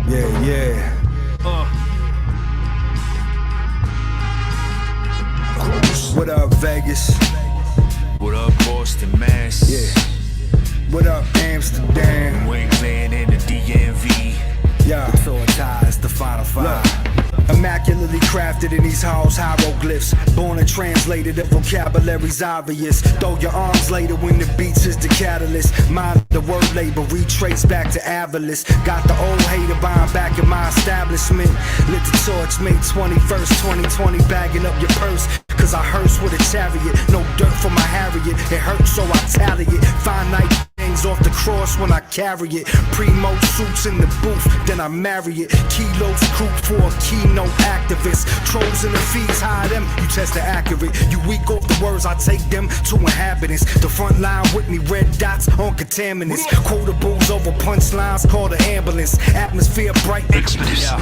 Yeah, yeah. What up, Vegas? What up, Boston, Mass? Yeah. What up, Amsterdam? Wingland in the DMV. Yeah. The tour ties, the final five. Immaculately crafted in these halls, hieroglyphs. Born and translated, the vocabulary's obvious. Throw your arms later when the beats is the catalyst. Mind the word labor, retrace back to Avalis. Got the old hater buying back in my establishment. Lit the torch, May 21st, 2020, bagging up your purse. Cause I hearse with a chariot, no dirt for my Harriet. It hurts so I tally it. Finite things off the cross when I carry it. Primo suits in the booth, then I marry it. Kilos coop for a keynote activist. Trolls in the fees, hide them, you test the accurate. You weak off the words, I take them to inhabitants. The front line with me, red dots on contaminants. Quotables over punchlines, call the ambulance. Atmosphere bright,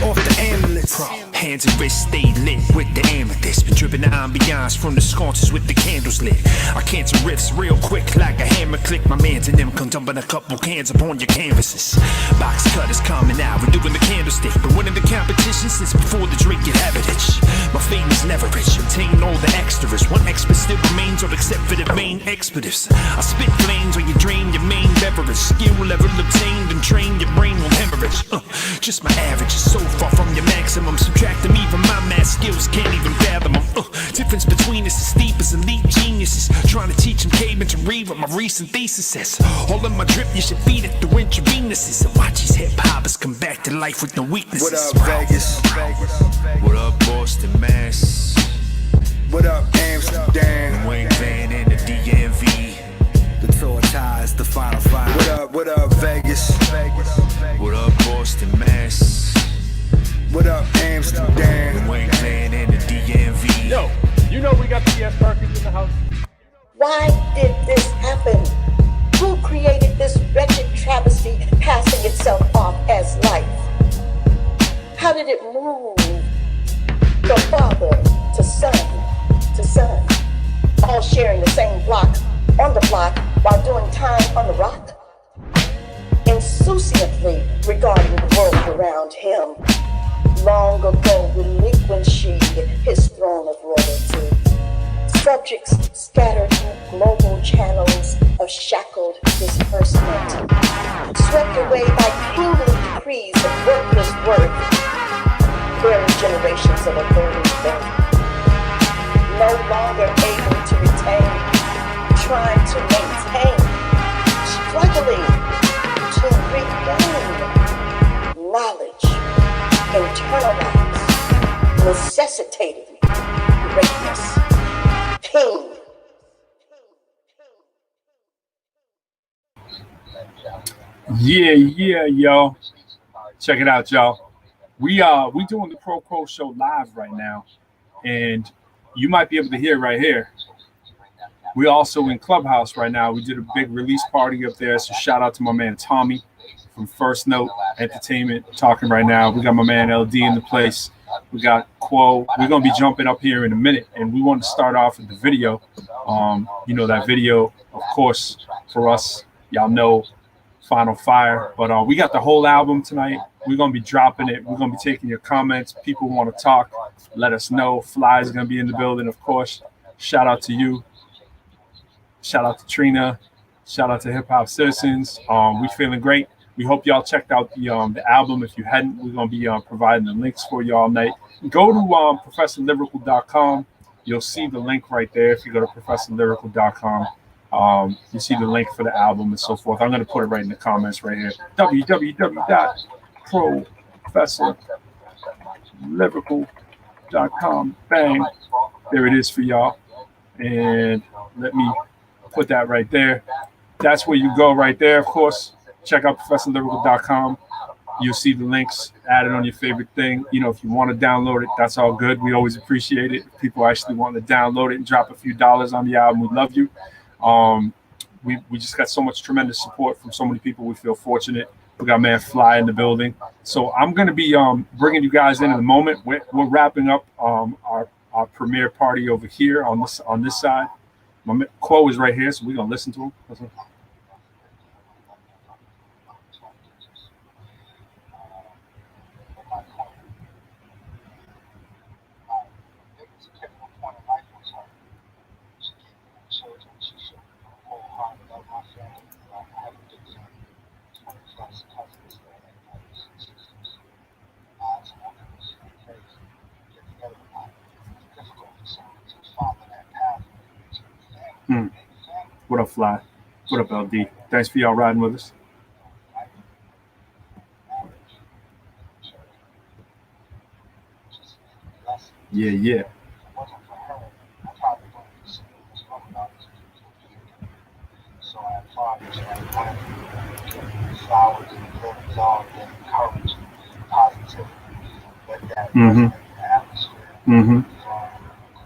off the ambulance. Hands and wrists stay lit with the amethyst. Been dripping the ambiance from the sconces with the candles lit. I cancel riffs real quick like a hammer click. My mans and them come dumping a couple cans upon your canvases. Box cutters coming out, we're doing the candlestick. Been winning the competition since before the drink get heritage. My fame is leverage, obtain all the extras. One expert still remains on except for the main expletives. I spit flames when you drain your main beverage. Skill level obtained and train your brain will hemorrhage. Just my average is so far from your maximum. Subtract them, even my math skills can't even fathom them. Difference between us is steep as elite geniuses. Trying to teach them cavemen to read what my recent thesis says. All of my drip, you should feed it through intravenously. So watch these hip-hoppers come back to life with no weaknesses. What up, Vegas? What up, Boston, Mass? What up, Amsterdam? Wingland in the DMV. The tour ties, the final five. What up, Vegas? What up, Boston, Mass? What up, Amsterdam? Wingland in the DMV. Yo, you know we got P.S. Perkins in the house. Why did this happen? Who created this wretched travesty passing itself off as life? How did it move from father to son, all sharing the same block on the block while doing time on the rock? Insouciantly regarding the world around him, long ago relinquishing his throne of royalty. Subjects scattered through global channels of shackled disbursement, swept away by kingly decrees of worthless worth, bearing generations of a burning faith, no longer able to retain, trying to maintain, struggling to regain knowledge, internalized, necessitating greatness. Yeah, y'all. Check it out, y'all. We doing the ProQuo show live right now, and you might be able to hear right here. We're also in Clubhouse right now. We did a big release party up there, so shout out to my man Tommy from First Note Entertainment talking right now. We got my man LD in the place. We got Quo. We're gonna be jumping up here in a minute, and we want to start off with the video. You know that video, of course, for us, y'all know, Final Fire. But we got the whole album tonight. We're gonna be dropping it. We're gonna be taking your comments. People want to talk, let us know. Fly is gonna be in the building, of course. Shout out to you. Shout out to Trina. Shout out to Hip Hop Citizens. We feeling great. We hope y'all checked out the album. If you hadn't, we're going to be providing the links for you all night. Go to ProfessorLyrical.com. You'll see the link right there. If you go to ProfessorLyrical.com, you see the link for the album and so forth. I'm going to put it right in the comments right here. www.ProfessorLyrical.com. Bang. There it is for y'all. And let me put that right there. That's where you go right there, of course. Check out ProfessorLyrical.com. You'll see the links. Add it on your favorite thing. You know, if you want to download it, that's all good. We always appreciate it. If people actually want to download it and drop a few dollars on the album, we love you. We just got so much tremendous support from so many people. We feel fortunate. We got man Fly in the building. So I'm going to be bringing you guys in a moment. We're wrapping up our premiere party over here on this side. My Quo is right here, so we're going to listen to him. What up, Fly? What up, LD? Thanks for y'all riding with us. Yeah.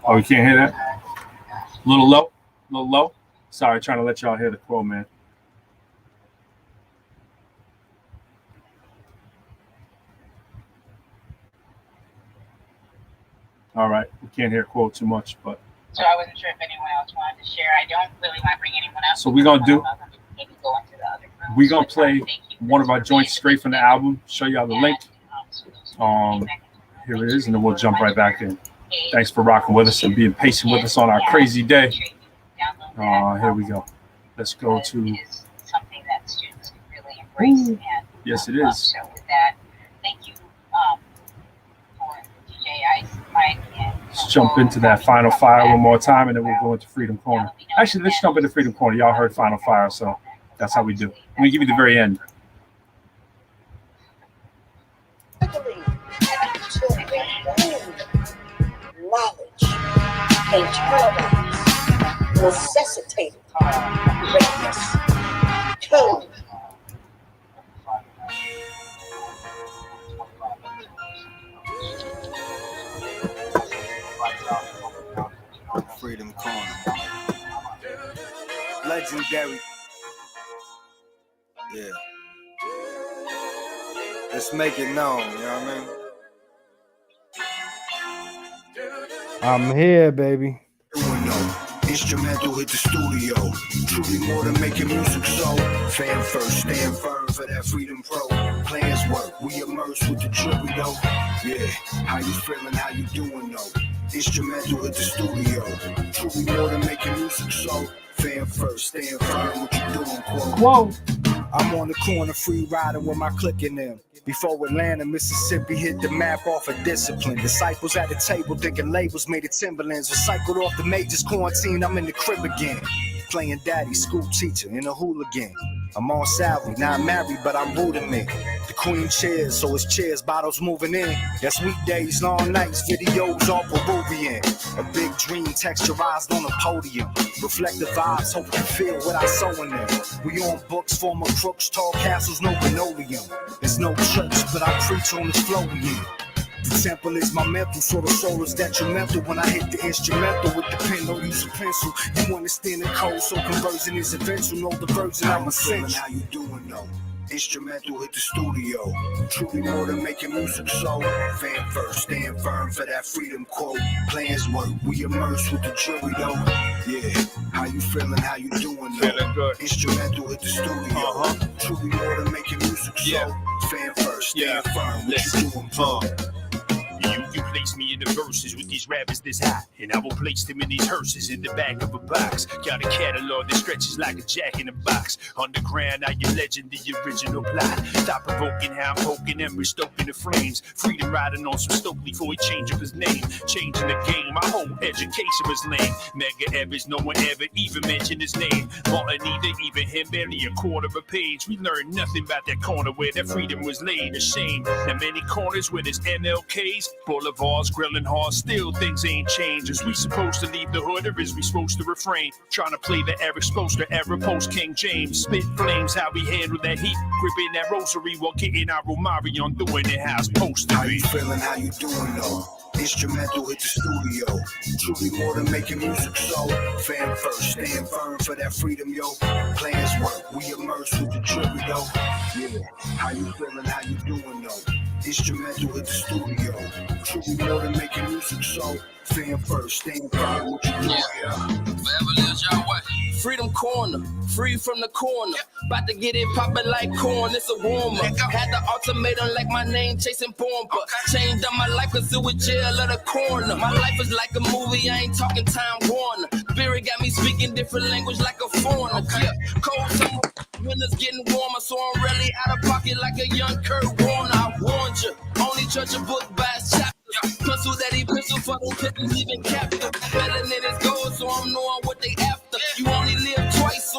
Oh, you can't hear that? A little low? Sorry, trying to let y'all hear the quote, man. All right, we can't hear quote too much, but. So I wasn't sure if anyone else wanted to share. I don't really want to bring anyone else. So we're gonna play one of our joints straight from the album. Show y'all the link. Here it is, and then we'll jump right back in. Thanks for rocking with us and being patient with us on our crazy day. Here we go. Let's go to. Something that students can really embrace. And, yes, it is. So with that, thank you for DJ Ice, Mike, and let's jump into that Final Fire one more time, and then we'll go into Freedom Corner. Actually, let's jump into Freedom Corner. Y'all heard Final Fire, so that's how we do. I'm gonna give you the very end. Knowledge, internalize, necessitated greatness, code. Freedom Corner. Legendary. Yeah. Let's make it known, you know what I mean? I'm here, baby. Instrumental hit the studio. Truly more than making music, so fan first, stand firm for that Freedom Pro. Plans work, we immerse with the jury though. Yeah, how you feeling, how you doing though? Instrumental hit the studio. Truly more than making music, so fan first, stand firm, what you doing, quote. Whoa. I'm on the corner free riding with my clique in them. Before Atlanta, Mississippi hit the map off of discipline. Disciples at the table thinking labels made it Timberlands. Recycled off the majors, quarantine, I'm in the crib again. Playing daddy, school teacher, and a hooligan. I'm on salary, not married, but I'm rooting in. The queen chairs, so it's chairs, bottles moving in. That's weekdays, long nights, videos all Peruvian. A big dream texturized on a podium. Reflective vibes, hope you feel what I sow in them. We on books, former crooks, tall castles, no linoleum. There's no church, but I preach on this flow again. The temple is my mental, so the soul is detrimental. When I hit the instrumental with the pen, don't use a pencil. You understand the code, so conversion is eventual. Know the version I'm essential. How you doing though? Instrumental hit the studio. Truly more than making music, so fan first, stand firm for that Freedom quote. Plans work, we immerse with the jury though. Yeah, how you feeling, how you doing though? Feeling good. Instrumental hit the studio. Truly more than making music, so fan first, stand firm. What you doing, bro? You place me in the verses with these rappers this hot, and I will place them in these hearses in the back of a box. Got a catalog that stretches like a jack in a box. Underground, I your legend, the original plot. Stop provoking how I'm poking and restoking the flames. Freedom riding on some Stokely before he change up his name. Changing the game, my whole education was lame. Mega Evans, no one ever even mentioned his name. Martin either, even him, barely a quarter of a page. We learned nothing about that corner where that freedom was laid. A shame. Now many corners where there's MLKs, boulevards, grilling hard, still things ain't changed. Is we supposed to leave the hood or is we supposed to refrain? Trying to play the Eric Sposter era post King James. Spit flames, how we handle that heat. Gripping that rosary while getting our Romarion doing it how it's supposed to How be. you feeling, how you doing though? Instrumental hit the studio. Truly more than making music, so fan first, stand firm for that freedom, yo. Plans work, we immerse with the jury though. Yeah, how you feeling, how you doing though? Instrumental hit the studio. Truly more than making music, so fan first, stand firm, what you doing? Freedom Corner, free from the corner. About to get it poppin' like corn, it's a warm-up. Had the ultimatum like my name, chasing bomber. Changed up my life cause it was jail at the corner. My life is like a movie, I ain't talking Time Warner. Spirit got me speaking different language like a foreigner. Yeah, cold summer, winter's getting warmer, so I'm really out of pocket like a young Kurt Warner. I warned you, only judge a book by its chapter. Pencil that he pencil for those pistols even captive. Melanin is gold, so I'm knowing what they after. You only live twice,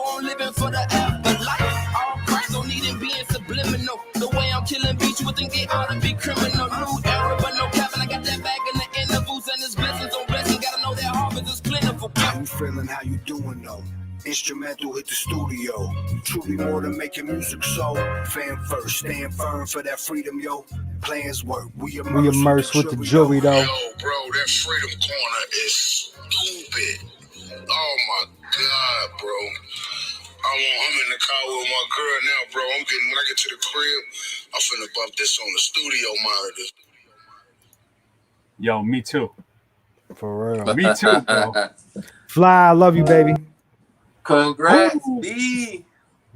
criminal loot era, but no cap, and I got that bag in the intervals, and it's blessings on blessings. Gotta know that harvest is plentiful. How you feeling? How you doing though? Instrumental hit the studio. Truly more than making music, so fan first, stand firm for that freedom, yo. Plans work. We immerse with the jury though. Yo, bro, that freedom corner is stupid. Oh my God, bro. I'm in the car with my girl now, bro. When I get to the crib, I'm finna bump this on the studio monitors. Yo, me too. For real. Me too, bro. Fly, I love you, baby. Congrats, Ooh. B.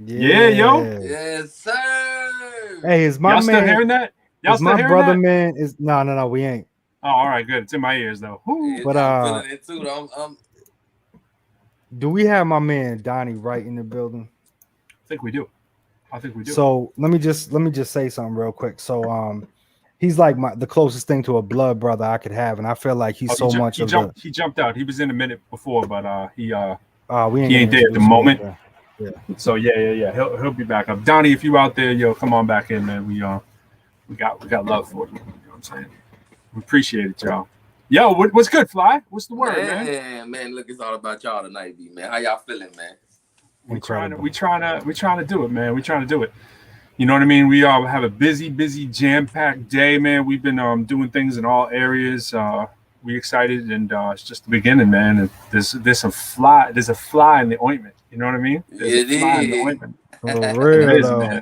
Yeah, yo. Yes, sir. Hey, is my Y'all man still hearing that? Y'all is still my hearing brother that? man is no, we ain't. Oh, all right, good. It's in my ears though. Woo. But, I'm feeling it too. Though. Do we have my man Donnie right in the building? I think we do. So let me just say something real quick. So he's like the closest thing to a blood brother I could have, and I feel like he's he jumped out. He was in a minute before, but he ain't there at the moment. Yeah. So yeah. He'll be back up. Donnie, if you out there, yo, come on back in, man. We got love for you. You know what I'm saying? We appreciate it, y'all. Yo, what's good, Fly? What's the word, man? Man, look, it's all about y'all tonight, B, man. How y'all feeling, man? We trying to do it, man. We trying to do it. You know what I mean? We have a busy, jam-packed day, man. We've been doing things in all areas. We excited, and it's just the beginning, man. And there's a fly in the ointment. You know what I mean? There's a fly in the ointment. For real, though. Man.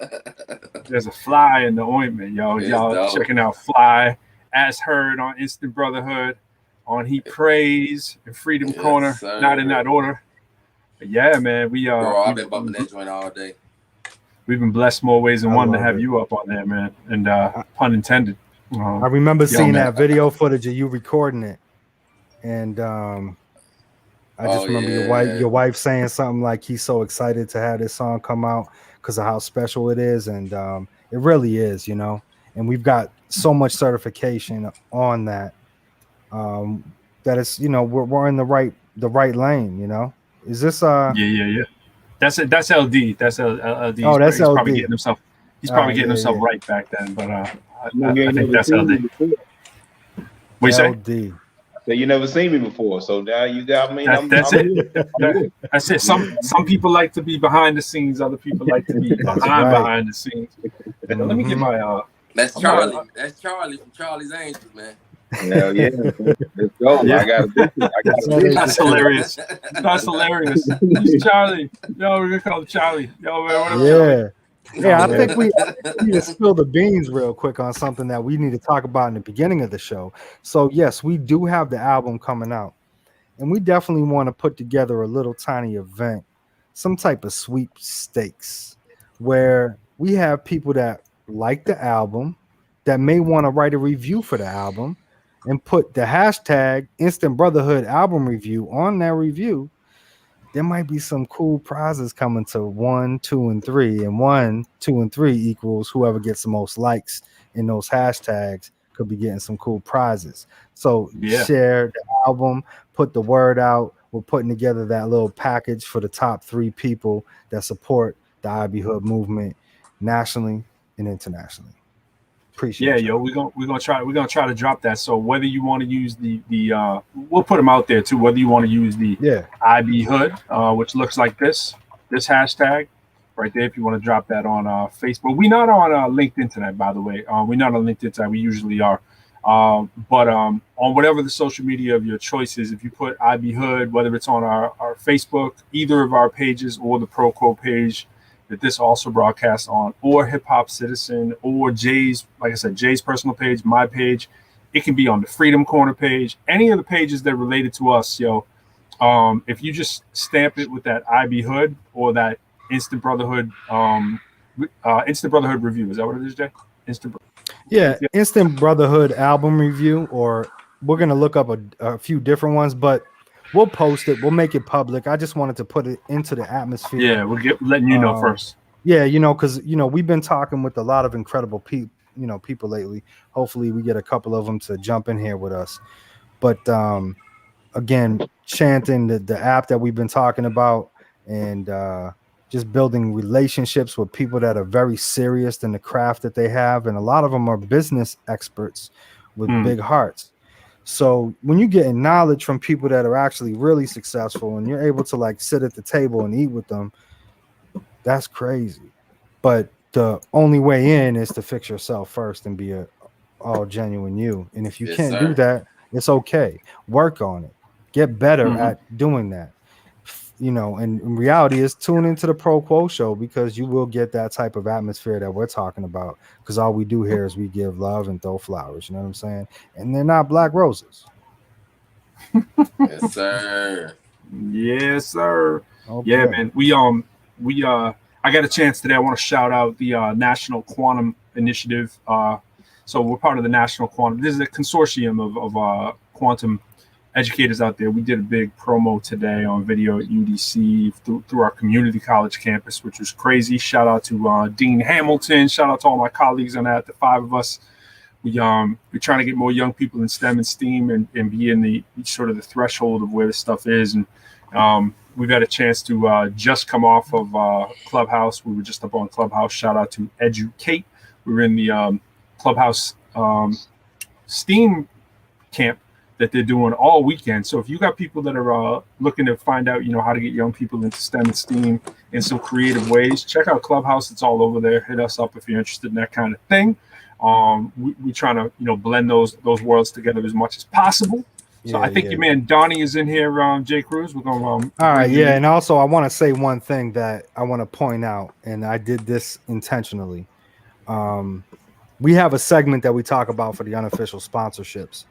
There's a fly in the ointment, yo. Y'all dope. checking out Fly as heard on Instant Brotherhood, on He Prays and Freedom Corner, sir. Not in that order. But yeah, man. Bro, I've been bumping that joint all day. We've been blessed more ways than one to have you up on there, man. And pun intended. I remember seeing that video footage of you recording it, and I just remember your wife saying something like he's so excited to have this song come out because of how special it is, and it really is, you know. And we've got so much certification on that that it's, you know, we're in the right lane, you know. Is this Yeah. That's it. That's LD. That's LD. Oh, that's he's LD. Probably getting himself. He's probably getting himself right back then. But I think that's LD. What you say? LD. So you never seen me before, so now you got me. That's it. Some people like to be behind the scenes. Other people like to be behind the scenes. Let me get my. That's Charlie. That's Charlie from Charlie's Angels, man. Hell yeah, let's go. Yeah. I got That's hilarious. That's hilarious. He's Charlie. Yo, we're gonna call him Charlie. Yo, man, what up, Charlie? Yeah, I think we need to spill the beans real quick on something that we need to talk about in the beginning of the show. So yes, we do have the album coming out, and we definitely want to put together a little tiny event, some type of sweepstakes, where we have people that like the album, that may want to write a review for the album, and put the hashtag Instant Brotherhood album review on that review. There might be some cool prizes coming to 1, 2, and 3, and 1, 2, and 3 equals whoever gets the most likes in those hashtags could be getting some cool prizes. So share the album, put the word out. We're putting together that little package for the top 3 people that support the IB Hood movement nationally and internationally. Appreciate yo, we're gonna try to drop that. So whether you want to use the we'll put them out there too. Whether you want to use the IB Hood, which looks like this hashtag right there. If you want to drop that on Facebook, we're not on LinkedIn tonight, by the way. We're not on LinkedIn tonight. We usually are, but on whatever the social media of your choice is, if you put IB Hood, whether it's on our Facebook, either of our pages, or the ProQuo page that this also broadcasts on, or Hip Hop Citizen, or Jay's, like I said, Jay's personal page, my page. It can be on the Freedom Corner page, any of the pages that are related to us, yo. If you just stamp it with that IB Hood or that Instant Brotherhood review, is that what it is, Jay? Instant Brotherhood album review, or we're gonna look up a few different ones, but we'll post it. We'll make it public. I just wanted to put it into the atmosphere. Yeah, we'll letting you know first. Yeah, you know, because we've been talking with a lot of incredible people lately. Hopefully, we get a couple of them to jump in here with us. But again, chanting the app that we've been talking about, and just building relationships with people that are very serious in the craft that they have, and a lot of them are business experts with big hearts. So when you get knowledge from people that are actually really successful and you're able to like sit at the table and eat with them, that's crazy. But the only way in is to fix yourself first and be a all genuine you. And if you Yes, can't sir. do that, it's okay. Work on it. Get better at doing that. You know, and in reality is tune into the ProQuo show, because you will get that type of atmosphere that we're talking about, because all we do here is we give love and throw flowers, you know what I'm saying? And they're not black roses. Yes, sir. Yes, sir. Okay. Yeah, man. I got a chance today. I want to shout out the National Quantum Initiative. So we're part of the National Quantum. This is a consortium of quantum educators out there. We did a big promo today on video at UDC through our community college campus, which was crazy. Shout out to Dean Hamilton. Shout out to all my colleagues on that. The 5 of us. We're trying to get more young people in STEM and STEAM and be in the sort of the threshold of where this stuff is. And we've had a chance to just come off of Clubhouse. We were just up on Clubhouse. Shout out to Educate. We were in the Clubhouse STEAM camp that they're doing all weekend. So if you got people that are looking to find out, how to get young people into STEM and STEAM in some creative ways, check out Clubhouse. It's all over there. Hit us up if you're interested in that kind of thing. We trying to blend those worlds together as much as possible. So I think your man Donnie is in here, J. Cruz. We're gonna all right, yeah. And also I want to say one thing that I want to point out, and I did this intentionally. We have a segment that we talk about for the unofficial sponsorships,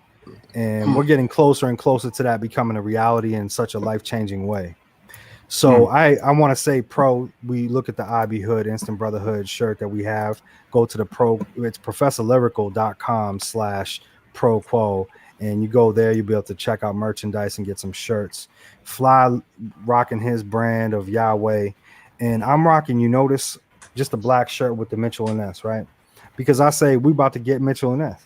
and we're getting closer and closer to that becoming a reality in such a life-changing way. So I want to say, we look at the IB Hood Instant Brotherhood shirt that we have. Go to it's professorlyrical.com/ProQuo, and you go there, you'll be able to check out merchandise and get some shirts. Fly rocking his brand of Yahweh, and I'm rocking, just a black shirt with the Mitchell and Ness, right? Because I say we about to get Mitchell and Ness.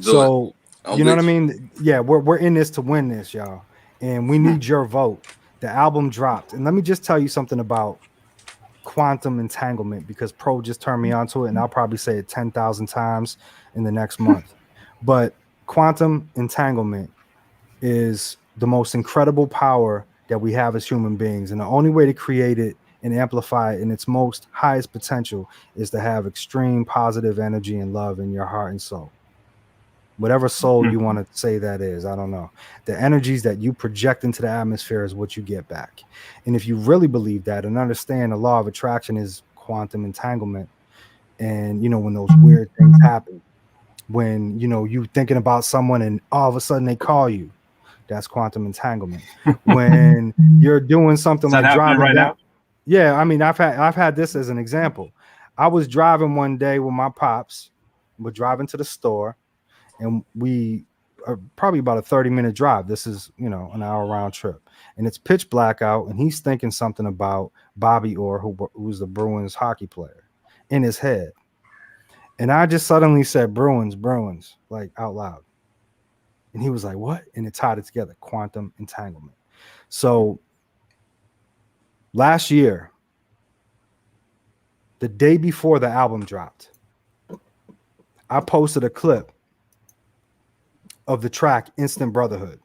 So you know what I mean? Yeah, we're in this to win this, y'all. And we need your vote. The album dropped. And let me just tell you something about quantum entanglement, because Pro just turned me onto it, and I'll probably say it 10,000 times in the next month. But quantum entanglement is the most incredible power that we have as human beings. And the only way to create it and amplify it in its most highest potential is to have extreme positive energy and love in your heart and soul. Whatever soul you want to say that is, I don't know. The energies that you project into the atmosphere is what you get back. And if you really believe that and understand the law of attraction is quantum entanglement, and when those weird things happen, when you thinking about someone and all of a sudden they call you, that's quantum entanglement. When you're doing something like driving right now. Yeah, I mean, I've had this as an example. I was driving one day with my pops. We're driving to the store. And we are probably about a 30-minute drive. This is, an hour round trip. And it's pitch black out. And he's thinking something about Bobby Orr, who's the Bruins hockey player, in his head. And I just suddenly said, Bruins, like out loud. And he was like, what? And it tied it together. Quantum entanglement. So last year, the day before the album dropped, I posted a clip of the track Instant Brotherhood.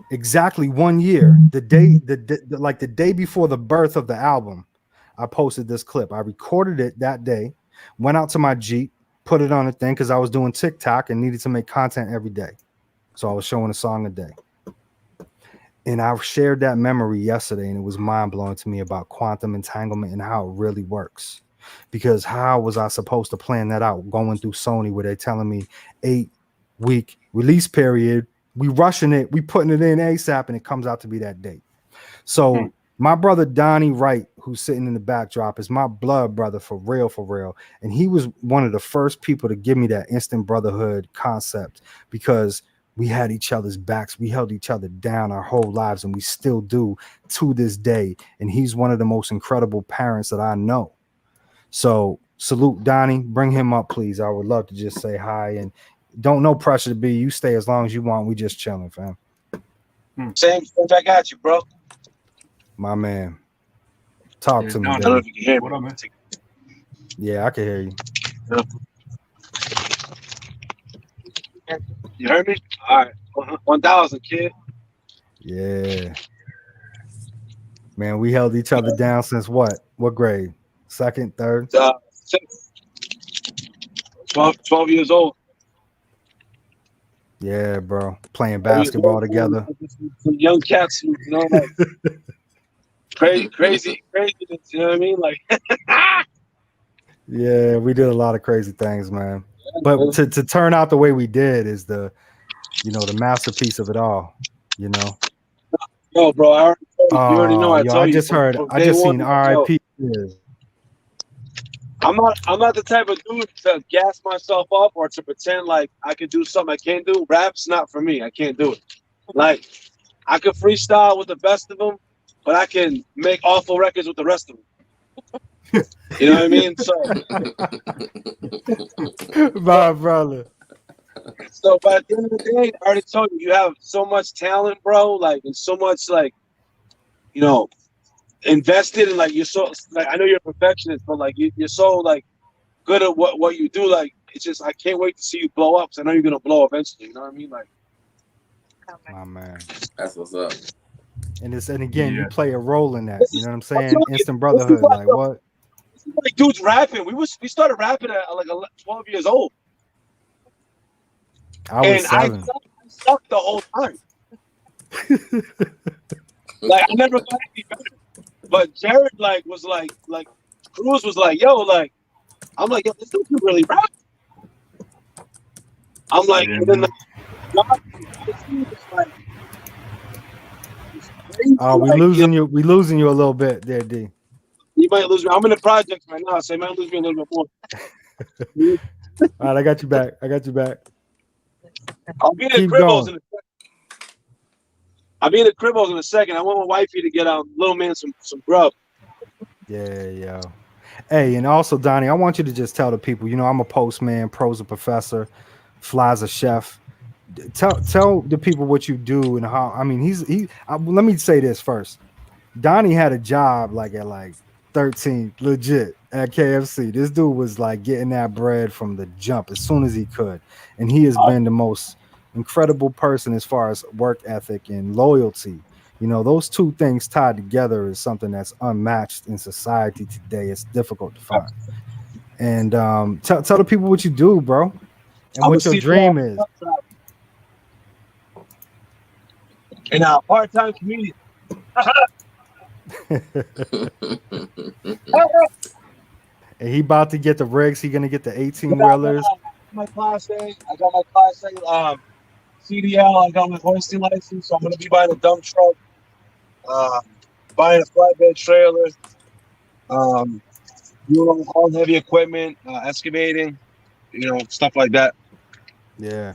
Exactly 1 year, the day before the birth of the album, I posted this clip. I recorded it that day, went out to my Jeep, put it on a thing because I was doing TikTok and needed to make content every day. So I was showing a song a day. And I shared that memory yesterday, and it was mind-blowing to me about quantum entanglement and how it really works. Because how was I supposed to plan that out going through Sony where they're telling me 8-week release period, we rushing it, we putting it in ASAP, and it comes out to be that date. So my brother Donnie Wright, who's sitting in the backdrop, is my blood brother for real. And he was one of the first people to give me that instant brotherhood concept, because we had each other's backs. We held each other down our whole lives, and we still do to this day. And he's one of the most incredible parents that I know. So salute Donnie, bring him up, please. I would love to just say hi, and no pressure to be. You stay as long as you want. We just chilling, fam. Same, I got you, bro. My man. Talk to me, Donnie, I don't know baby. if you can hear what me. up, man? Yeah, I can hear you. You heard me? All right. 1,000, kid. Yeah. Man, we held each other down since what? What grade? Second, third? 12 years old. Yeah, bro. Playing basketball together. Some young cats, you know, like craziness. You know what I mean? Like, Yeah, we did a lot of crazy things, man. But to turn out the way we did is the masterpiece of it all, you know. yo, bro, you already know. Oh, I yo, I told you just heard, from I day just one. seen Yo, RIP. I'm not the type of dude to gas myself up or to pretend like I can do something I can't do. Rap's not for me. I can't do it. Like, I can freestyle with the best of them, but I can make awful records with the rest of them. You know what I mean? My brother. So, but at the end of the day, I already told you, you have so much talent, bro. Like, and so much, like, you know, invested in, like, you're so, like, I know you're a perfectionist, but like, you're so, like, good at what you do. Like, it's just, I can't wait to see you blow up. Cause I know you're gonna blow eventually. You know what I mean? Like, My man. That's what's up. And again, you Yeah. play a role in that. You know what I'm saying? telling you, Instant this brotherhood. is like Like what? like dudes rapping. We started rapping at like 12 years old, I was and I 7. sucked the whole time. Like, I never got any better. But Jared was like Cruz was like, yo, like, I'm like, yo, this dude can really rap. I'm like, and then the like, We losing you. We losing you a little bit there, D. You might lose me. I'm in the projects right now, so you might lose me a little bit more. All right, I got you back. I'll be in the Keep Cribbos going. in a second. I'll be in the Cribbos in a second. I want my wifey to get little man some grub. Yeah, yo. Hey, and also Donnie, I want you to just tell the people. You know, I'm a postman, Pro's a professor, Fly's a chef. Tell the people what you do and how. I mean, let me say this first. Donnie had a job like at 13, legit at KFC. This dude was like getting that bread from the jump as soon as he could, and he has been the most incredible person as far as work ethic and loyalty. You know, those two things tied together is something that's unmatched in society today. It's difficult to find. And tell the people what you do, bro, and what your dream is. And a part-time comedian. And he about to get the rigs. He gonna get the 18-wheelers. My class A. I got my class A CDL. I got my hoisting license, so I'm gonna be buying a dump truck, buying a flatbed trailer, doing all heavy equipment, excavating, stuff like that. Yeah.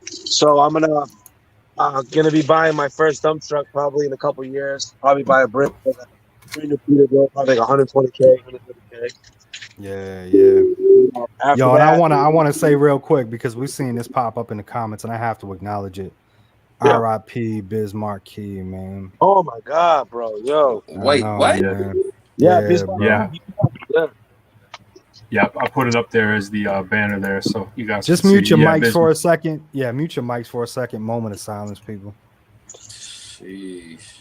So I'm gonna be buying my first dump truck probably in a couple of years. Probably buy a brick, probably like 120K, 130K. Yeah. After Yo, and that, I want to say real quick because we're seeing this pop up in the comments, and I have to acknowledge it. Yeah. R.I.P. Biz Marquis, man. Oh my God, bro, yo. Wait, what? Man. Yeah, Yeah, Biz bro. Marquis. Yeah, I put it up there as the banner there, so you guys Just can mute see. your Yeah, mics Biz- for a second. Yeah, mute your mics for a second. Moment of silence, people. Sheesh.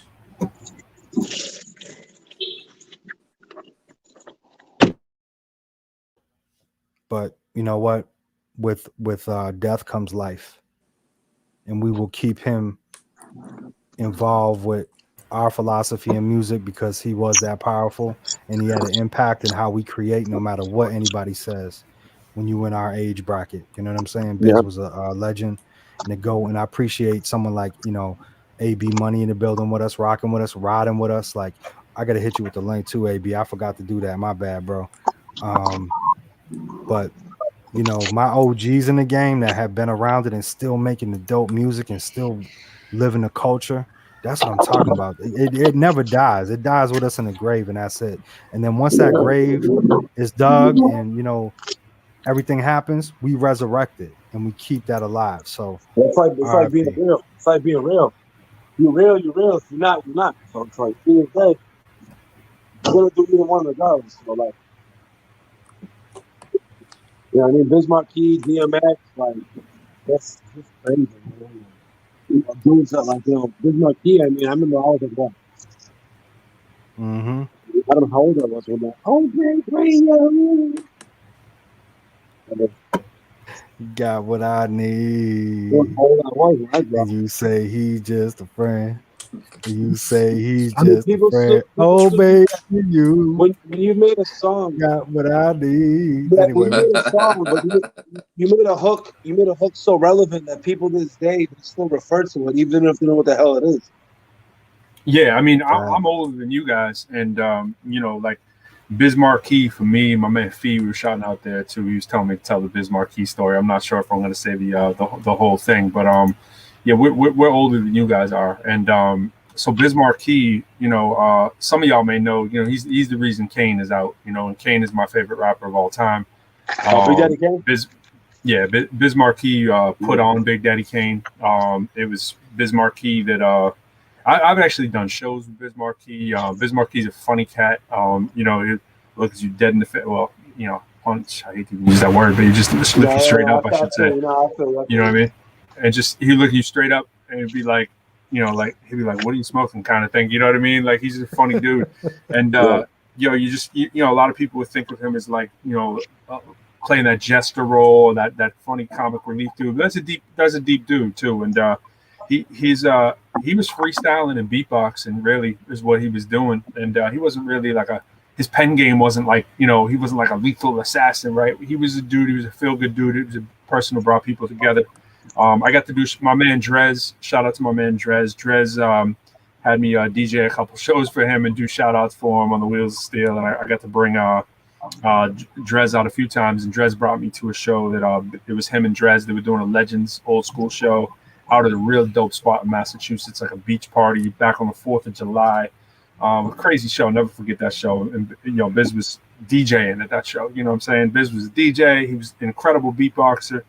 But you know what? With death comes life, and we will keep him involved with our philosophy and music because he was that powerful and he had an impact in how we create, no matter what anybody says. When you in our age bracket, you know what I'm saying? Biz was a legend, and to go. And I appreciate someone like AB Money in the building with us, rocking with us, riding with us. Like, I gotta hit you with the link too, AB. I forgot to do that. My bad, bro. But my OGs in the game that have been around it and still making the dope music and still living the culture. That's what I'm talking about. It never dies. It dies with us in the grave, and that's it. And then once that grave is dug and everything happens, we resurrect it and we keep that alive. So It's like being real. It's like being real. You're real. You're real. If you're not, you're not. So it's like, you're gonna do either one regardless. So like, you know what I mean? Bismarck Key, DMX, like, that's crazy, man. You know, doing something like, Bismarck Key, I mean, I remember I was like, what? Mm-hmm. I don't know how old I was when that. Oh, great. Got what I need. And you say he just a friend. You say he's I mean, just a people friend. people Oh, still baby, you when you made a song, got what I need. yeah, Anyway, when you made a song, but you made a hook, so relevant that people to this day they still refer to it, even if they know what the hell it is. Yeah, I mean, I'm older than you guys, and you know, like Bismarck Key for me, my man Fee, we were shouting out there too. He was telling me to tell the Bismarck Key story. I'm not sure if I'm going to say the whole thing, but yeah, we're older than you guys are, and so Bismarck Key, you know, some of y'all may know, you know, he's the reason Kane is out, you know, and Kane is my favorite rapper of all time. Big Daddy Kane? Bismarck Key put on Big Daddy Kane. It was Bismarck Key that I've actually done shows with Bismarck Key. Bismarck Key's a funny cat. You know, he looks you dead in the face. Well, you know, punch. I hate to use that word, but he just look you straight up. I should say. You know what I mean? And just he look you straight up and it'd be like, you know, like he'd be like, "What are you smoking?" kind of thing. You know what I mean? Like he's a funny dude. And you know, you know, a lot of people would think of him as like, you know, playing that jester role, that funny comic relief dude. But that's a deep dude too. And he was freestyling and beatboxing really is what he was doing, and he wasn't really like his pen game wasn't like, you know, he wasn't like a lethal assassin, right? He was a dude, he was a feel good dude, he was a person who brought people together. I got to do my man Drez, shout out to my man Drez had me DJ a couple shows for him and do shout outs for him on the Wheels of Steel, and I got to bring Drez out a few times, and Drez brought me to a show that it was him and Drez. They were doing a Legends old school show out at a real dope spot in Massachusetts, like a beach party back on the 4th of July. Crazy show. Never forget that show. And, you know, Biz was DJing at that show. You know what I'm saying? Biz was a DJ. He was an incredible beatboxer.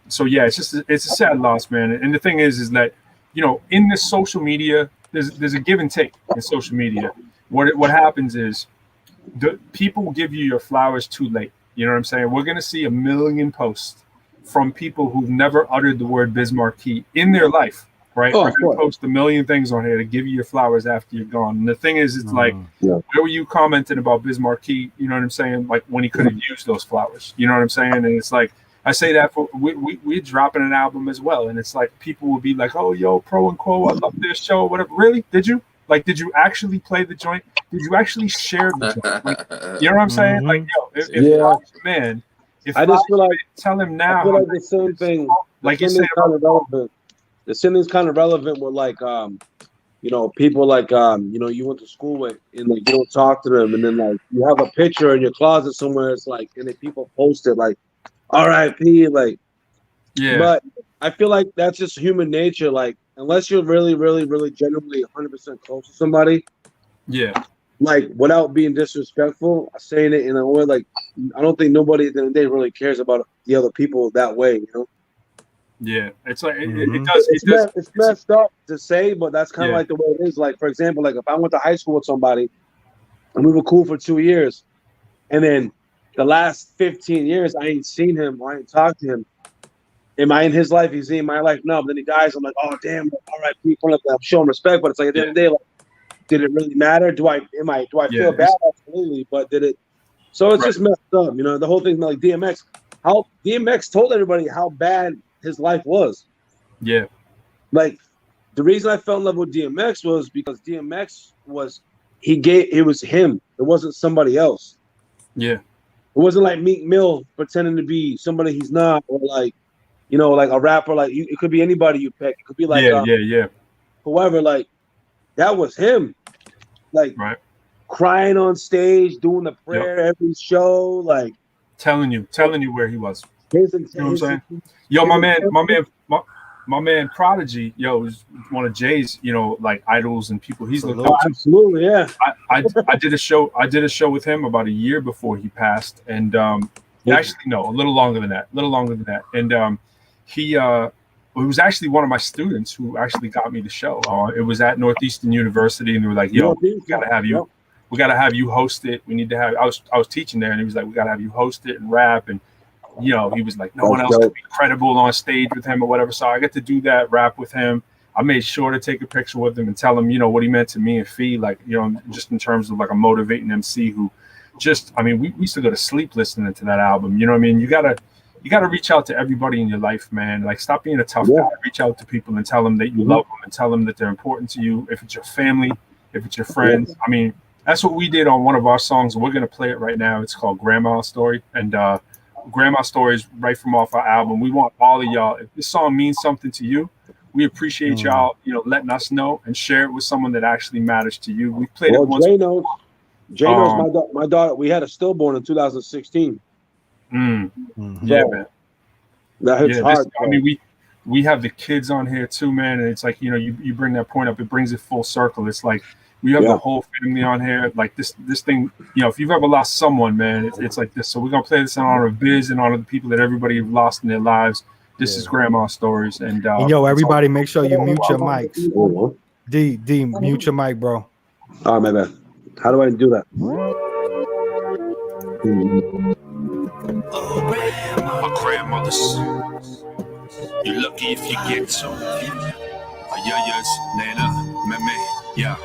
So, yeah, it's a sad loss, man. And the thing is that, you know, in this social media, there's a give and take in social media. What happens is people give you your flowers too late. You know what I'm saying? We're going to see a million posts from people who've never uttered the word Bismarck Key in their life, right? We're going to post a million things on here to give you your flowers after you're gone. And the thing is, it's like, where were you commenting about Bismarck Key? You know what I'm saying? Like when he could have used those flowers. You know what I'm saying? And it's like, I say that for we're dropping an album as well. And it's like people will be like, oh, yo, Pro and Quo, I love this show, whatever. Really? Did you? Like, did you actually play the joint? Did you actually share the joint? Like, you know what I'm saying? Like, yo, if man, if I just feel like tell him now. I feel like the same thing. Like you said, kind of relevant. The same thing's kind of relevant with like you know, people like you know, you went to school with and like you don't talk to them, and then like you have a picture in your closet somewhere. It's like, and then people post it like, R.I.P. Like, yeah. But I feel like that's just human nature. Like, unless you're really, really, really genuinely 100% close to somebody, yeah. Like without being disrespectful, saying it in a way like I don't think nobody at the end of the day really cares about the other people that way, you know? Yeah, it's like it does. It's messed up to say, but that's kind of like the way it is. Like for example, like if I went to high school with somebody and we were cool for 2 years, and then the last 15 years I ain't seen him, or I ain't talked to him. Am I in his life? He's in my life? No. But then he dies. I'm like, oh damn, all right, people. I'm showing respect, but it's like at the end of the day, like, did it really matter? Do I feel bad? Absolutely, but did it? So it's just messed up, you know. The whole thing like DMX. How DMX told everybody how bad his life was. Yeah. Like the reason I fell in love with DMX was because DMX was it was him. It wasn't somebody else. Yeah. It wasn't like Meek Mill pretending to be somebody he's not, or like, you know, like a rapper. Like it could be anybody you pick. It could be like whoever. Like that was him. Like crying on stage, doing the prayer every show, like telling you where he was. You know what I'm saying? Yo, my man Prodigy, yo, is one of Jay's, you know, like idols and people he's looked up to. Absolutely, yeah. I did a show with him about a year before he passed, and actually no, a little longer than that. And Well, it was actually one of my students who actually got me the show. It was at Northeastern University, and they were like, "Yo, we gotta have you. We gotta have you host it. We need to have." I was teaching there, and he was like, "We gotta have you host it and rap." And he was like, "No one else could be credible on stage with him or whatever." So I got to do that, rap with him. I made sure to take a picture with him and tell him, what he meant to me and Fee, like, just in terms of like a motivating MC who we used to go to sleep listening to that album. You know what I mean? You gotta reach out to everybody in your life, man. Like, stop being a tough guy. Reach out to people and tell them that you love them and tell them that they're important to you. If it's your family, if it's your friends. I mean, that's what we did on one of our songs. We're going to play it right now. It's called Grandma's Story. And Grandma's Story is right from off our album. We want all of y'all. If this song means something to you, we appreciate y'all, letting us know and share it with someone that actually matters to you. We played it once. Jay knows my daughter. We had a stillborn in 2016. Yeah, man. That hits hard. We have the kids on here too, man. And it's like, you bring that point up, it brings it full circle. It's like we have the whole family on here. Like this thing, if you've ever lost someone, man, it's like this. So we're gonna play this in honor of Biz and honor the people that everybody have lost in their lives. This is Grandma's Stories. And everybody, make sure you mute your mics. D, mute your mic, bro. Oh, my bad. How do I do that? My grandmothers, you're lucky if you get to. Yes, Nana, Meme, yeah.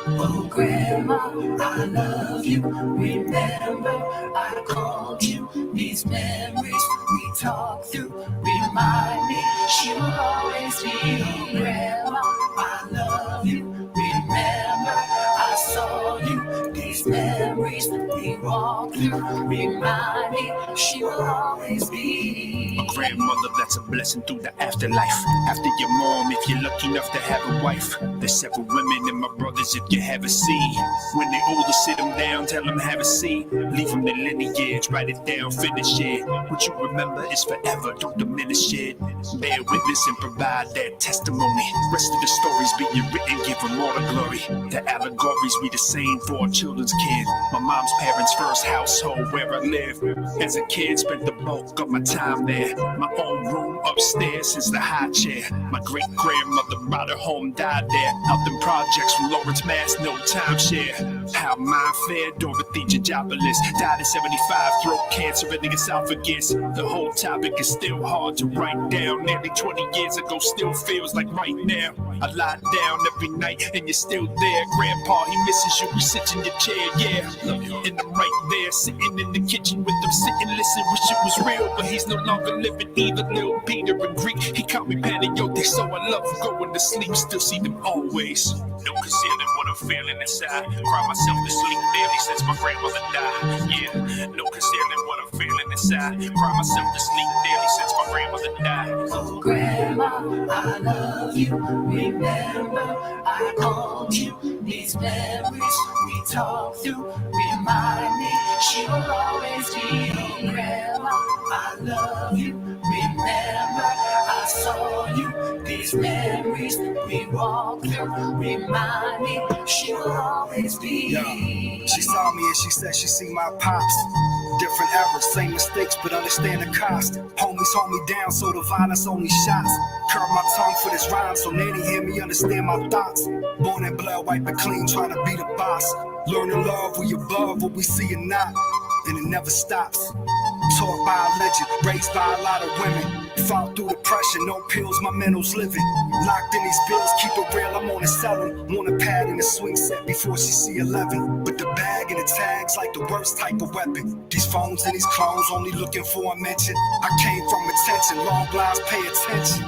Oh, Grandma, I love you. Remember, I called you. These memories we talked through remind me she will always be. Grandma, I love you. Remember, I saw you. These memories we walked through remind me she will always be. A grandmother that's a blessing through the afterlife. After your mom, if you're lucky enough to have a wife. There's several women and my brothers if you haven't seen. When they older, sit them down, tell them have a seat. Leave them the lineage, write it down, finish it. What you remember is forever, don't diminish it. Bear witness and provide that testimony. Rest of the stories being written, give them all the glory. The allegories be the same for our children's kid. My mom's parents' first household where I live. As a kid, spent the bulk of my time there. My own room upstairs is the high chair. My great-grandmother brought her home, died there. Out them projects from Lawrence, Mass, no timeshare. How mine fared, Dorothy Giganopoulos died at 75, throat cancer in the esophagus. The whole topic is still hard to write down. Nearly 20 years ago, still feels like right now. I lie down every night and you're still there. Grandpa, he misses you, we sit in your chair, yeah. And I'm right there, sitting in the kitchen with them, sitting, listen, wish it was real, but he's no longer living either. Little Peter and Greek, he caught me paniote, so I love going to sleep, still see them always. No concealing what I'm feeling inside. Cry myself to sleep daily since my grandmother died. Yeah, no concealing what I'm feeling inside. Cry myself to sleep daily since my grandmother died. Oh, Grandma, I love you. Remember, I called you. These memories we talked through remind me she will always be. Grandma, I love you. Remember, I saw you. These memories we walked through remind me she will always be. She saw me and she said she seen my pops. Different eras, same mistakes, but understand the cost. Homies hold me down, so the violence only shots. Curb my tongue for this rhyme, so nanny hear me understand my thoughts. Born in blood, wipe it clean, trying to be the boss. Learn to love, we above what we see and not, and it never stops. Taught by a legend, raised by a lot of women. Fought through depression, no pills, my mental's living. Locked in these bills, keep it real, I'm on it selling. Want a pad and a swing set before she see 11. But the bag and the tags like the worst type of weapon. These phones and these clones only looking for a mention. I came from attention, long lives pay attention.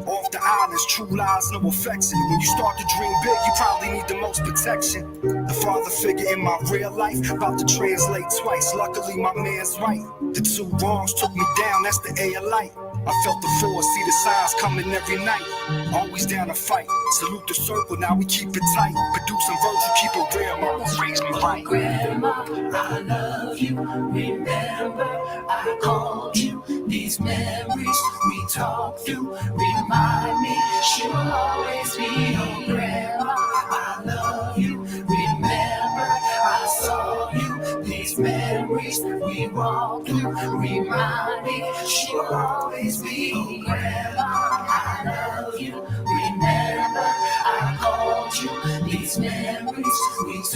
Off the islands, true lies, no affection. When you start to dream big, you probably need the most protection. The father figure in my real life, about to translate twice. Luckily, my man's right. The two wrongs took me down, that's the A of light. I felt the force, see the signs coming every night. Always down to fight. Salute the circle, now we keep it tight. Producing virtue, keep it real, mama raised me right. Grandma, I love you. Remember, I called you. These memories we talked through remind me she will always be. Grandma, I love you. Remember, I saw you. These memories we walked through remind me she will always be. Grandma,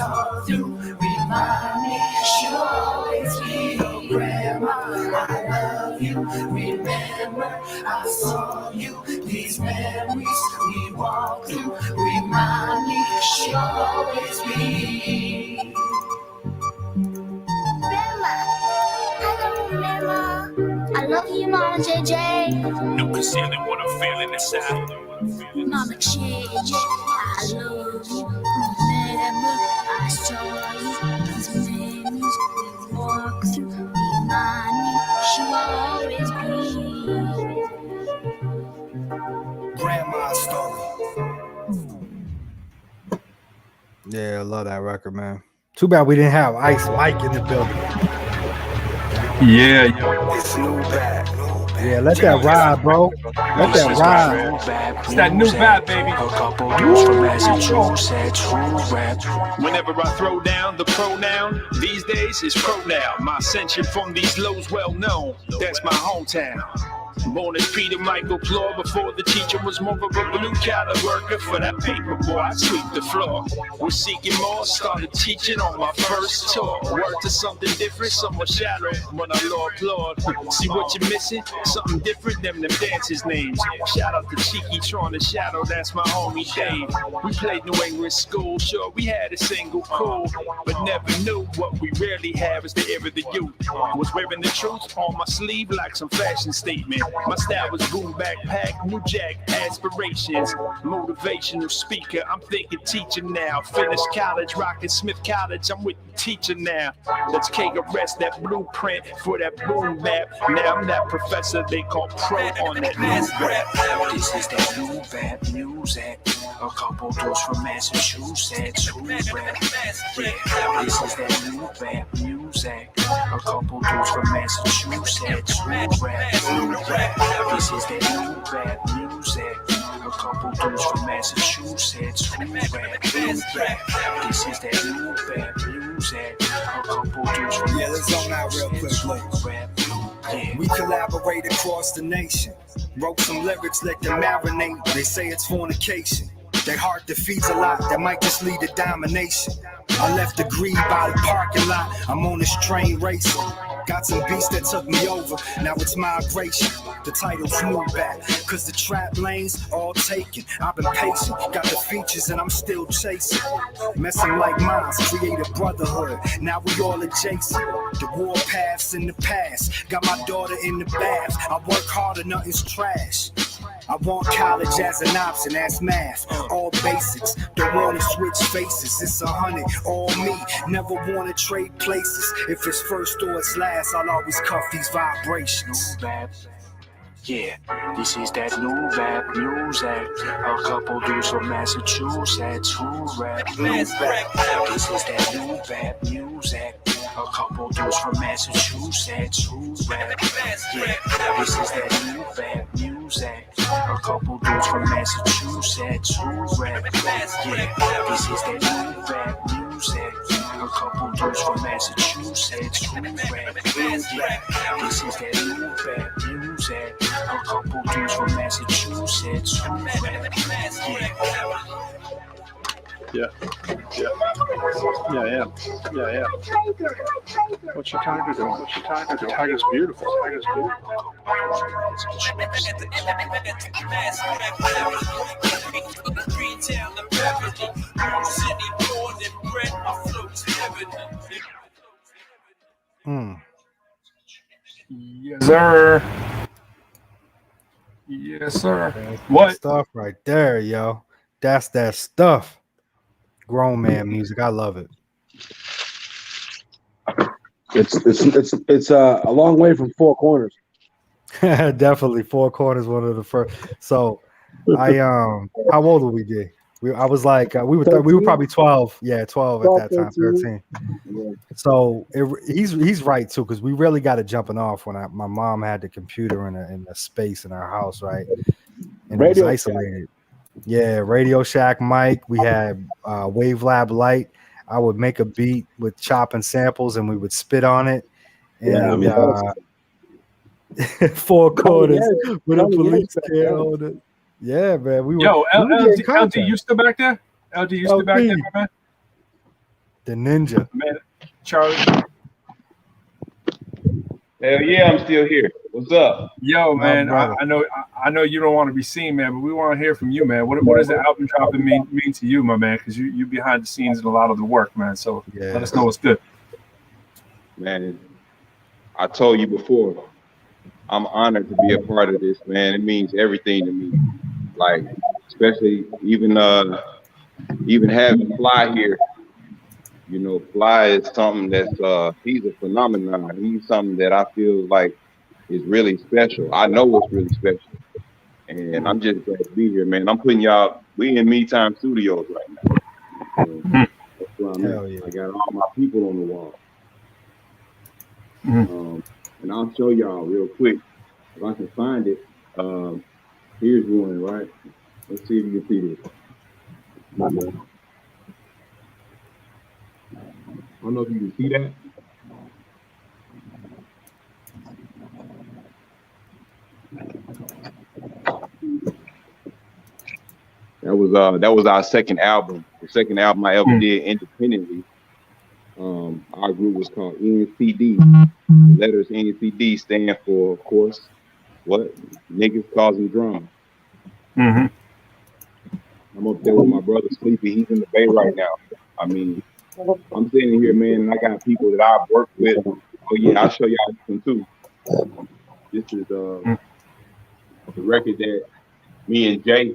talk through, remind me she'll always be your grandma. I love you, remember I saw you. These memories we walk through, remind me she'll always be. Grandma, hello, Grandma. I love you, Mama JJ. No concealing what I'm feeling inside. Mama JJ, I love you. Remember, I saw you. These memories we walk through, remind me she will always be. Grandma's story. Yeah, I love that record, man. Too bad we didn't have Ice Mike in the building. Yeah, yo. It's new bad. Yeah, let that ride, bro. Let that ride. It's that new vibe, baby. A couple dudes from Massachusetts who rap. Whenever I throw down the pronoun, these days it's pro now. My ascension from these lows well known. That's my hometown. Born as Peter Michael Claw before the teacher was more of a blue collar worker. For that paper boy, I sweep the floor. Was seeking more, started teaching on my first tour. Word to something different, somewhat shallow, when I law applaud. See what you're missing? Something different than them dancers' names. Shout out to Cheeky Tron and Shadow, that's my homie Dave. We played New England school, sure we had a single cool, but never knew what we really have is the era of the youth. Was wearing the truth on my sleeve like some fashion statement. My style was boom backpack, new jack, aspirations, motivational speaker. I'm thinking teacher now. Finished college, rocking Smith College. I'm with the teacher now. Let's KRS that blueprint for that boom bap. Now I'm that professor they call pro on that new rap. This is that new rap music. A couple dudes from Massachusetts who rap. Yeah, this is that new rap music. A couple dudes from Massachusetts who rap. This is that new rap music. A couple dudes from Massachusetts who rap. This is that new rap music. A couple dudes from let's zone out real quick, look. We collaborate across the nation. Wrote some lyrics, let them marinate. They say it's fornication. Their heart defeats a lot that might just lead to domination. I left the greed by the parking lot. I'm on this train racing. Got some beats that took me over. Now it's migration. The title's new back. Cause the trap lanes all taken. I've been patient. Got the features and I'm still chasing. Messing like mines. Create a brotherhood. Now we all adjacent. The war paths in the past. Got my daughter in the bath. I work harder, nothing's trash. I want college as an option, as math, all basics. Don't wanna switch faces, it's 100, all me. Never wanna trade places. If it's first or it's last, I'll always cuff these vibrations. Yeah, this is that new rap music. A couple dudes from Massachusetts who rap. This is that new rap music. A couple dudes from Massachusetts who rap. Yeah, this is that new rap music. A couple dudes from Massachusetts who rap. Yeah, this is that new rap music. A couple dudes from Massachusetts who rap. Yeah, this is that new rap music. A couple dudes from Massachusetts who rap. Yeah. What's your tiger doing? Tiger's beautiful. Yes, sir. Yes, sir. What stuff right there, yo? That's that stuff. Grown man music. I love it. It's a long way from Four Corners. Definitely Four Corners, one of the first. So I how old were we, D? I was like we were probably 12. Yeah, 12 at that time, 13. Yeah. So he's right too, because we really got it jumping off when my mom had the computer in a space in our house, right? And it was isolated. Yeah, Radio Shack mic. We had Wavelab Light. I would make a beat with chopping samples and we would spit on it. And Four Corners with a police can hold it. Yeah, man. LD, you still back there? LD, you still back there, my man? The ninja. Man, Charlie. Hell yeah, I'm still here. What's up? Yo, My man, brother. I know you don't want to be seen, man, but we want to hear from you, man. What does the album dropping mean to you, my man? Because you behind the scenes in a lot of the work, man. So let us know what's good. Man, I told you before, I'm honored to be a part of this, man. It means everything to me. Like, especially even having Fly here. You know, Fly is something that's he's a phenomenon. He's something that I feel like is really special. I know it's really special. And I'm just glad to be here, man. I'm putting we in Me Time Studios right now. So that's where I'm at. Yeah. I got all my people on the wall. And I'll show y'all real quick if I can find it. Here's one, right? Let's see if you can see this. I don't know if you can see that. That was our second album. The second album I ever did independently. Our group was called NCD. The letters NCD stand for, of course, what? Niggas Causing Drama. I'm up there with my brother Sleepy. He's in the Bay right now. I mean, I'm sitting here, man, and I got people that I've worked with. Oh yeah, I'll show y'all this one too. This is the record that me and Jay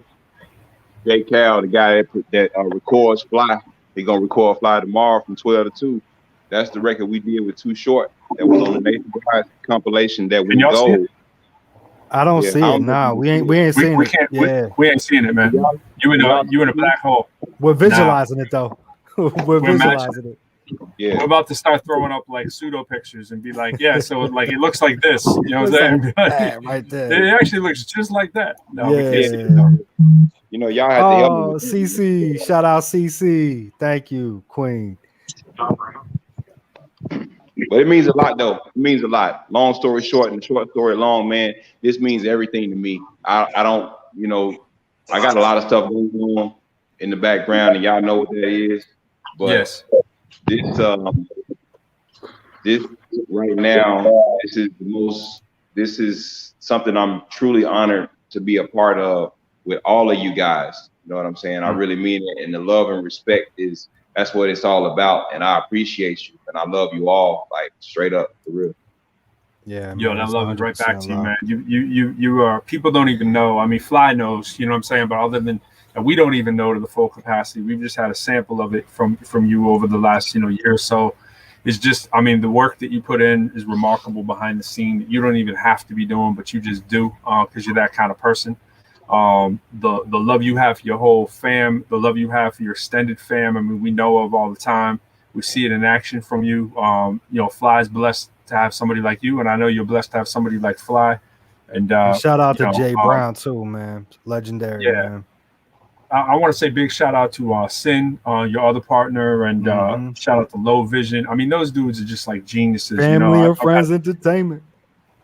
Cal, the guy that records Fly, he gonna record Fly tomorrow from 12 to 2. That's the record we did with Too Short. That was on the Nathan Price compilation that we gold. I don't see it. Nah, we ain't seeing it. We ain't seeing it, man. You in a black hole. We're visualizing it though. We're visualizing it. Yeah. We're about to start throwing up like pseudo pictures and be like, yeah, so like it looks like this. You know what I'm saying? That right there. It actually looks just like that. No, we can't see it. You know, y'all had to help me. Oh, CC. Shout out CC. Thank you, Queen. But it means a lot, though. It means a lot. Long story short and short story long, man. This means everything to me. I don't, you know, I got a lot of stuff going on in the background, and y'all know what that is. But yes, this right now, this is something I'm truly honored to be a part of with all of you guys. You know what I'm saying? I really mean it. And the love and respect that's what it's all about. And I appreciate you. And I love you all, like straight up, for real. Yeah. Yo, that love is right back to you, man. You are, people don't even know. I mean, Fly knows, you know what I'm saying? But other than, and we don't even know to the full capacity. We've just had a sample of it from you over the last, year or so. It's just, I mean, the work that you put in is remarkable behind the scene that you don't even have to be doing, but you just do because you're that kind of person. The love you have for your whole fam, the love you have for your extended fam. I mean, we know of all the time. We see it in action from you. Fly's blessed to have somebody like you, and I know you're blessed to have somebody like Fly. And shout out to Jay Brown too, man. Legendary, man. I want to say big shout out to Sin, your other partner, and shout out to Low Vision. I mean, those dudes are just like geniuses. Family and Friends Entertainment.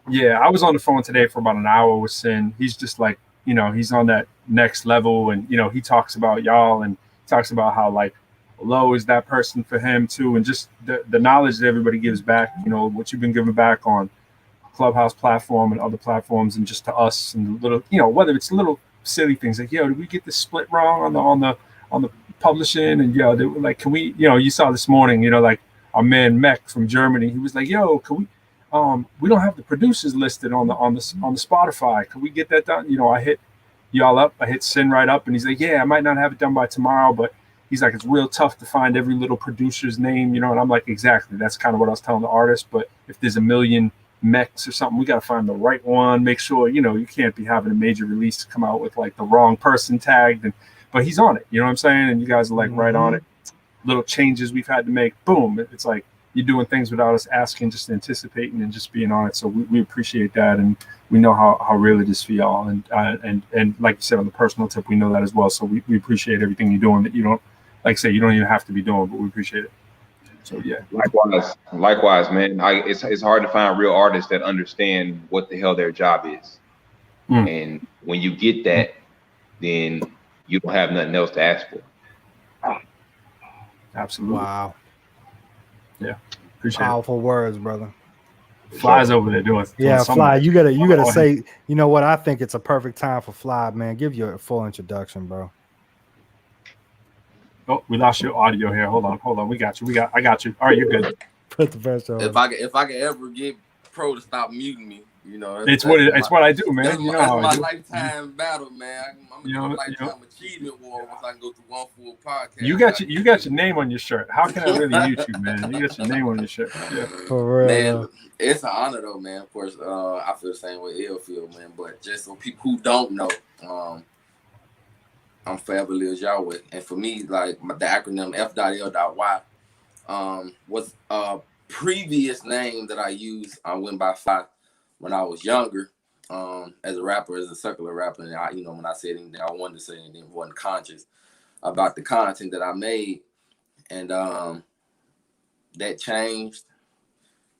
Yeah, I was on the phone today for about an hour with Sin. He's just like, he's on that next level, and he talks about y'all and talks about how like Low is that person for him too, and just the knowledge that everybody gives back. What you've been giving back on Clubhouse platform and other platforms, and just to us, and little, whether it's little silly things like, did we get the split wrong on the publishing, and they were like, can we, you saw this morning, like our man Mech from Germany, he was like, can we, we don't have the producers listed on the Spotify, can we get that done? I hit y'all up, I hit Sin right up, and he's like, I might not have it done by tomorrow, but he's like, it's real tough to find every little producer's name, and I'm like, exactly, that's kind of what I was telling the artist. But if there's a million mechs or something, we got to find the right one, make sure you can't be having a major release to come out with like the wrong person tagged, but he's on it, you know what I'm saying, and you guys are like right on it. Little changes we've had to make, boom, it's like you're doing things without us asking, just anticipating and just being on it. So we appreciate that, and we know how real it is for y'all, and like you said, on the personal tip, we know that as well. So we appreciate everything you're doing that you don't, like I say, you don't even have to be doing, but we appreciate it. So yeah. Likewise, man. It's hard to find real artists that understand what the hell their job is. And when you get that, then you don't have nothing else to ask for. Absolutely. Wow. Yeah, appreciate Powerful words, brother. it. Fly's over there doing Yeah, some Fly, magic. you gotta Oh, say, you know what? I think it's a perfect time for Fly, man. Give you a full introduction, bro. oh, we lost your audio here. Hold on. We got you. I got you. All right, you're good. Put the pressure on. If I could ever get Pro to stop muting me, you know, It's what I do, man. You know that's how my I do. lifetime battle, man. I'm gonna do a lifetime achievement war once I can go through one full podcast. You got your name on your shirt. How can I really mute you, man? You got your name on your shirt. Yeah. For real, man. It's an honor though, man. Of course, I feel the same way Elle feel, man. But just so people who don't know, I'm forever lives Yahweh, and for me, like the acronym F.L.Y. Was a previous name that I used. I went by Fly when I was younger, as a rapper, as a secular rapper. And I, you know, when I said anything I wanted to say, and then wasn't conscious about the content that I made, and that changed.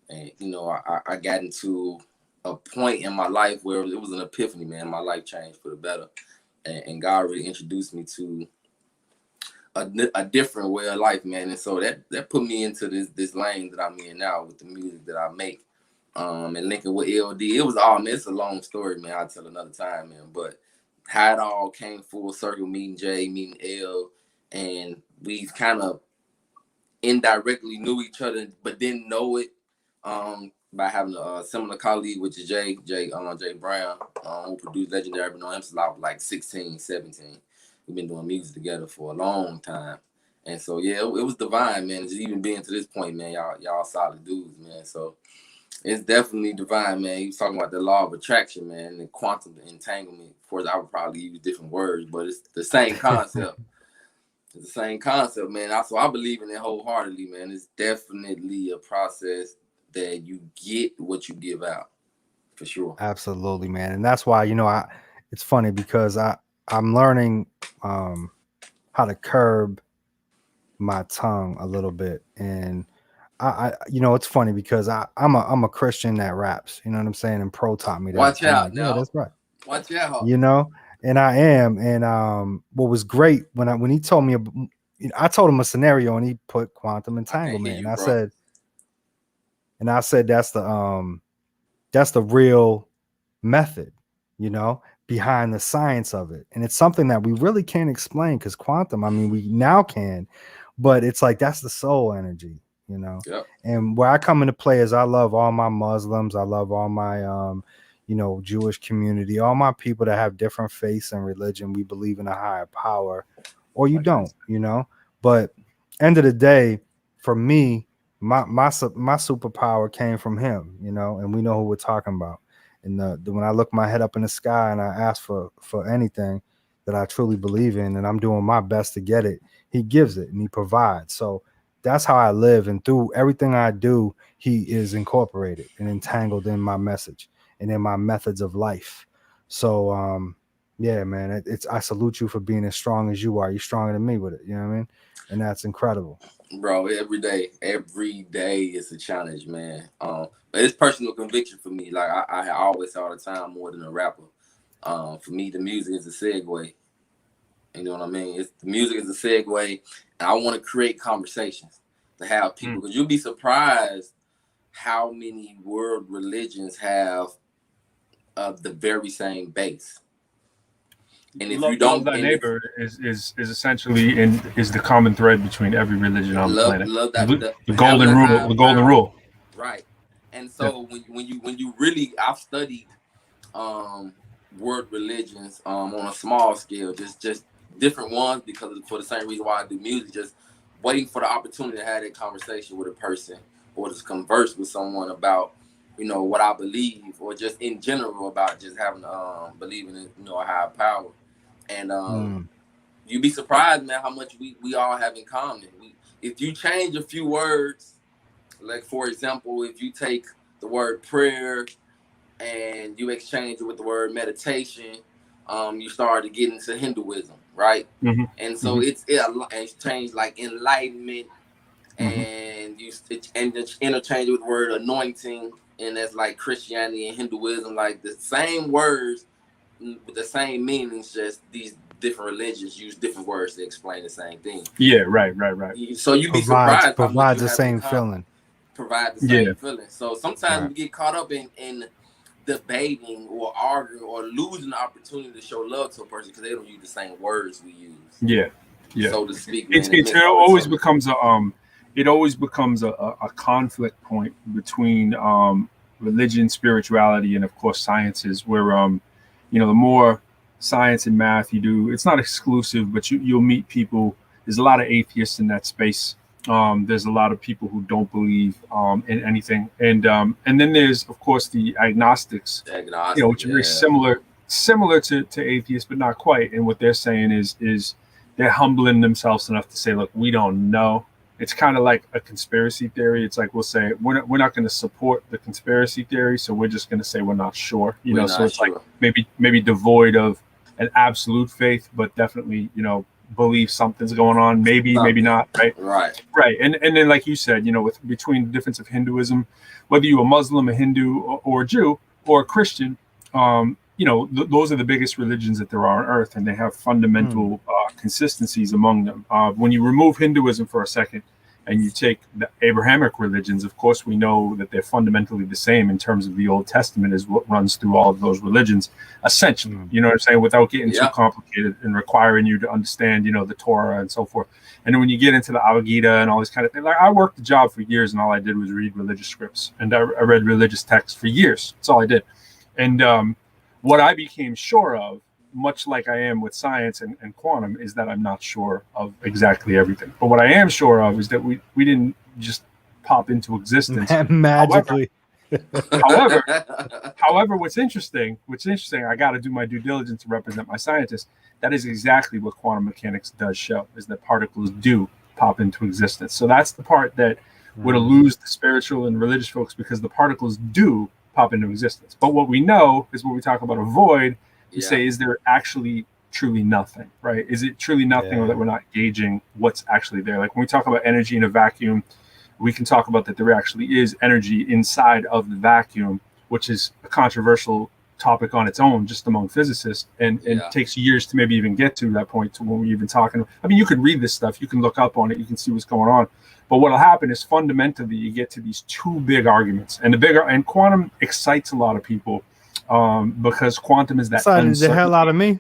And you know, I got into a point in my life where it was an epiphany, man. My life changed for the better, and God really introduced me to a different way of life, man. And so that put me into this lane that I'm in now with the music that I make, and linking with LD. It was all, man, it's a long story, man. I'll tell another time, man. But how it all came full circle, meeting Jay, meeting L, and we kind of indirectly knew each other, but didn't know it, by having a similar colleague, which is Jay Brown, who produced Legendary. I've been on him since I was like 16, 17. We've been doing music together for a long time. And so, yeah, it was divine, man. Just even being to this point, man, y'all solid dudes, man. So it's definitely divine, man. He was talking about the law of attraction, man, and quantum entanglement. Of course, I would probably use different words, but it's the same concept. It's the same concept, man. So I believe in it wholeheartedly, man. It's definitely a process that you get what you give out, for sure. Absolutely, man. And that's why, you know, it's funny because I'm learning how to curb my tongue a little bit. And I you know, it's funny because I'm a Christian that raps, you know what I'm saying? And Pro taught me that. Watch out like, now. yeah, that's right. Watch out. You know, and I am. And what was great when he told me, I told him a scenario and he put quantum entanglement. And I said that's the real method, you know, behind the science of it. And it's something that we really can't explain because quantum, I mean, we now can, but it's like that's the soul energy, you know. Yep. And where I come into play is I love all my Muslims, I love all my you know, Jewish community, all my people that have different faiths and religion. We believe in a higher power, or you don't, you know. But end of the day, for me, my superpower came from him, you know, and we know who we're talking about. And when I look my head up in the sky and I ask for anything that I truly believe in, and I'm doing my best to get it, he gives it and he provides. So that's how I live. And through everything I do, he is incorporated and entangled in my message and in my methods of life. So, yeah, man, I salute you for being as strong as you are. You're stronger than me with it. You know what I mean? And that's incredible. Bro, every day is a challenge, man. But it's personal conviction for me. Like I always say all the time, more than a rapper. For me, the music is a segue. You know what I mean? The music is a segue, and I want to create conversations to have people, because you'll be surprised how many world religions have the very same base. And if you don't, love thy neighbor is essentially is the common thread between every religion on the planet. The golden rule. Right. And so when you really, I've studied world religions on a small scale, just different ones, because for the same reason why I do music, just waiting for the opportunity to have that conversation with a person or just converse with someone about, you know, what I believe, or just in general about just having believing in, you know, a higher power. And you'd be surprised, man, how much we all have in common. If you change a few words, like for example, if you take the word prayer and you exchange it with the word meditation, you start to get into Hinduism, right? Mm-hmm. And so it's changed like enlightenment, and you interchange it with the word anointing, and that's like Christianity and Hinduism, like the same words with the same meanings, just these different religions use different words to explain the same thing. Yeah, right. So you'd be surprised. Provides the same feeling. Provide the same feeling. So sometimes we get caught up in debating or arguing or losing the opportunity to show love to a person because they don't use the same words we use. Yeah. So to speak. It always becomes a conflict point between religion, spirituality, and of course sciences, where the more science and math you do, it's not exclusive, but you'll meet people. There's a lot of atheists in that space. There's a lot of people who don't believe in anything, and then there's of course the agnostics, which are very similar to atheists, but not quite. And what they're saying is they're humbling themselves enough to say, look, we don't know. It's kind of like a conspiracy theory. It's like we'll say we're not going to support the conspiracy theory, so we're just going to say we're not sure. So it's like maybe devoid of an absolute faith, but definitely believe something's going on. Maybe not. Right. And then like you said, between the difference of Hinduism, whether you're a Muslim, a Hindu, or a Jew, or a Christian, those are the biggest religions that there are on earth, and they have fundamental consistencies among them. When you remove Hinduism for a second and you take the Abrahamic religions, of course, we know that they're fundamentally the same in terms of the Old Testament is what runs through all of those religions, essentially. You know what I'm saying? Without getting too complicated and requiring you to understand, the Torah and so forth. And then when you get into the Avagita and all these kind of things, like I worked the job for years, and all I did was read religious scripts, and I read religious texts for years. That's all I did. And what I became sure of, much like I am with science and quantum, is that I'm not sure of exactly everything. But what I am sure of is that we didn't just pop into existence magically. However, what's interesting, I got to do my due diligence to represent my scientists. That is exactly what quantum mechanics does show, is that particles do pop into existence. So that's the part that would lose the spiritual and religious folks, because the particles do pop into existence. But what we know is when we talk about a void, we say, is there actually truly nothing, right? Is it truly nothing, or that we're not gauging what's actually there? Like when we talk about energy in a vacuum, we can talk about that there actually is energy inside of the vacuum, which is a controversial topic on its own, just among physicists, and takes years to maybe even get to that point, to when we're even talking. I mean, you can read this stuff, you can look up on it, you can see what's going on. But what'll happen is fundamentally you get to these two big arguments, and quantum excites a lot of people because quantum is that exciting the hell out of me.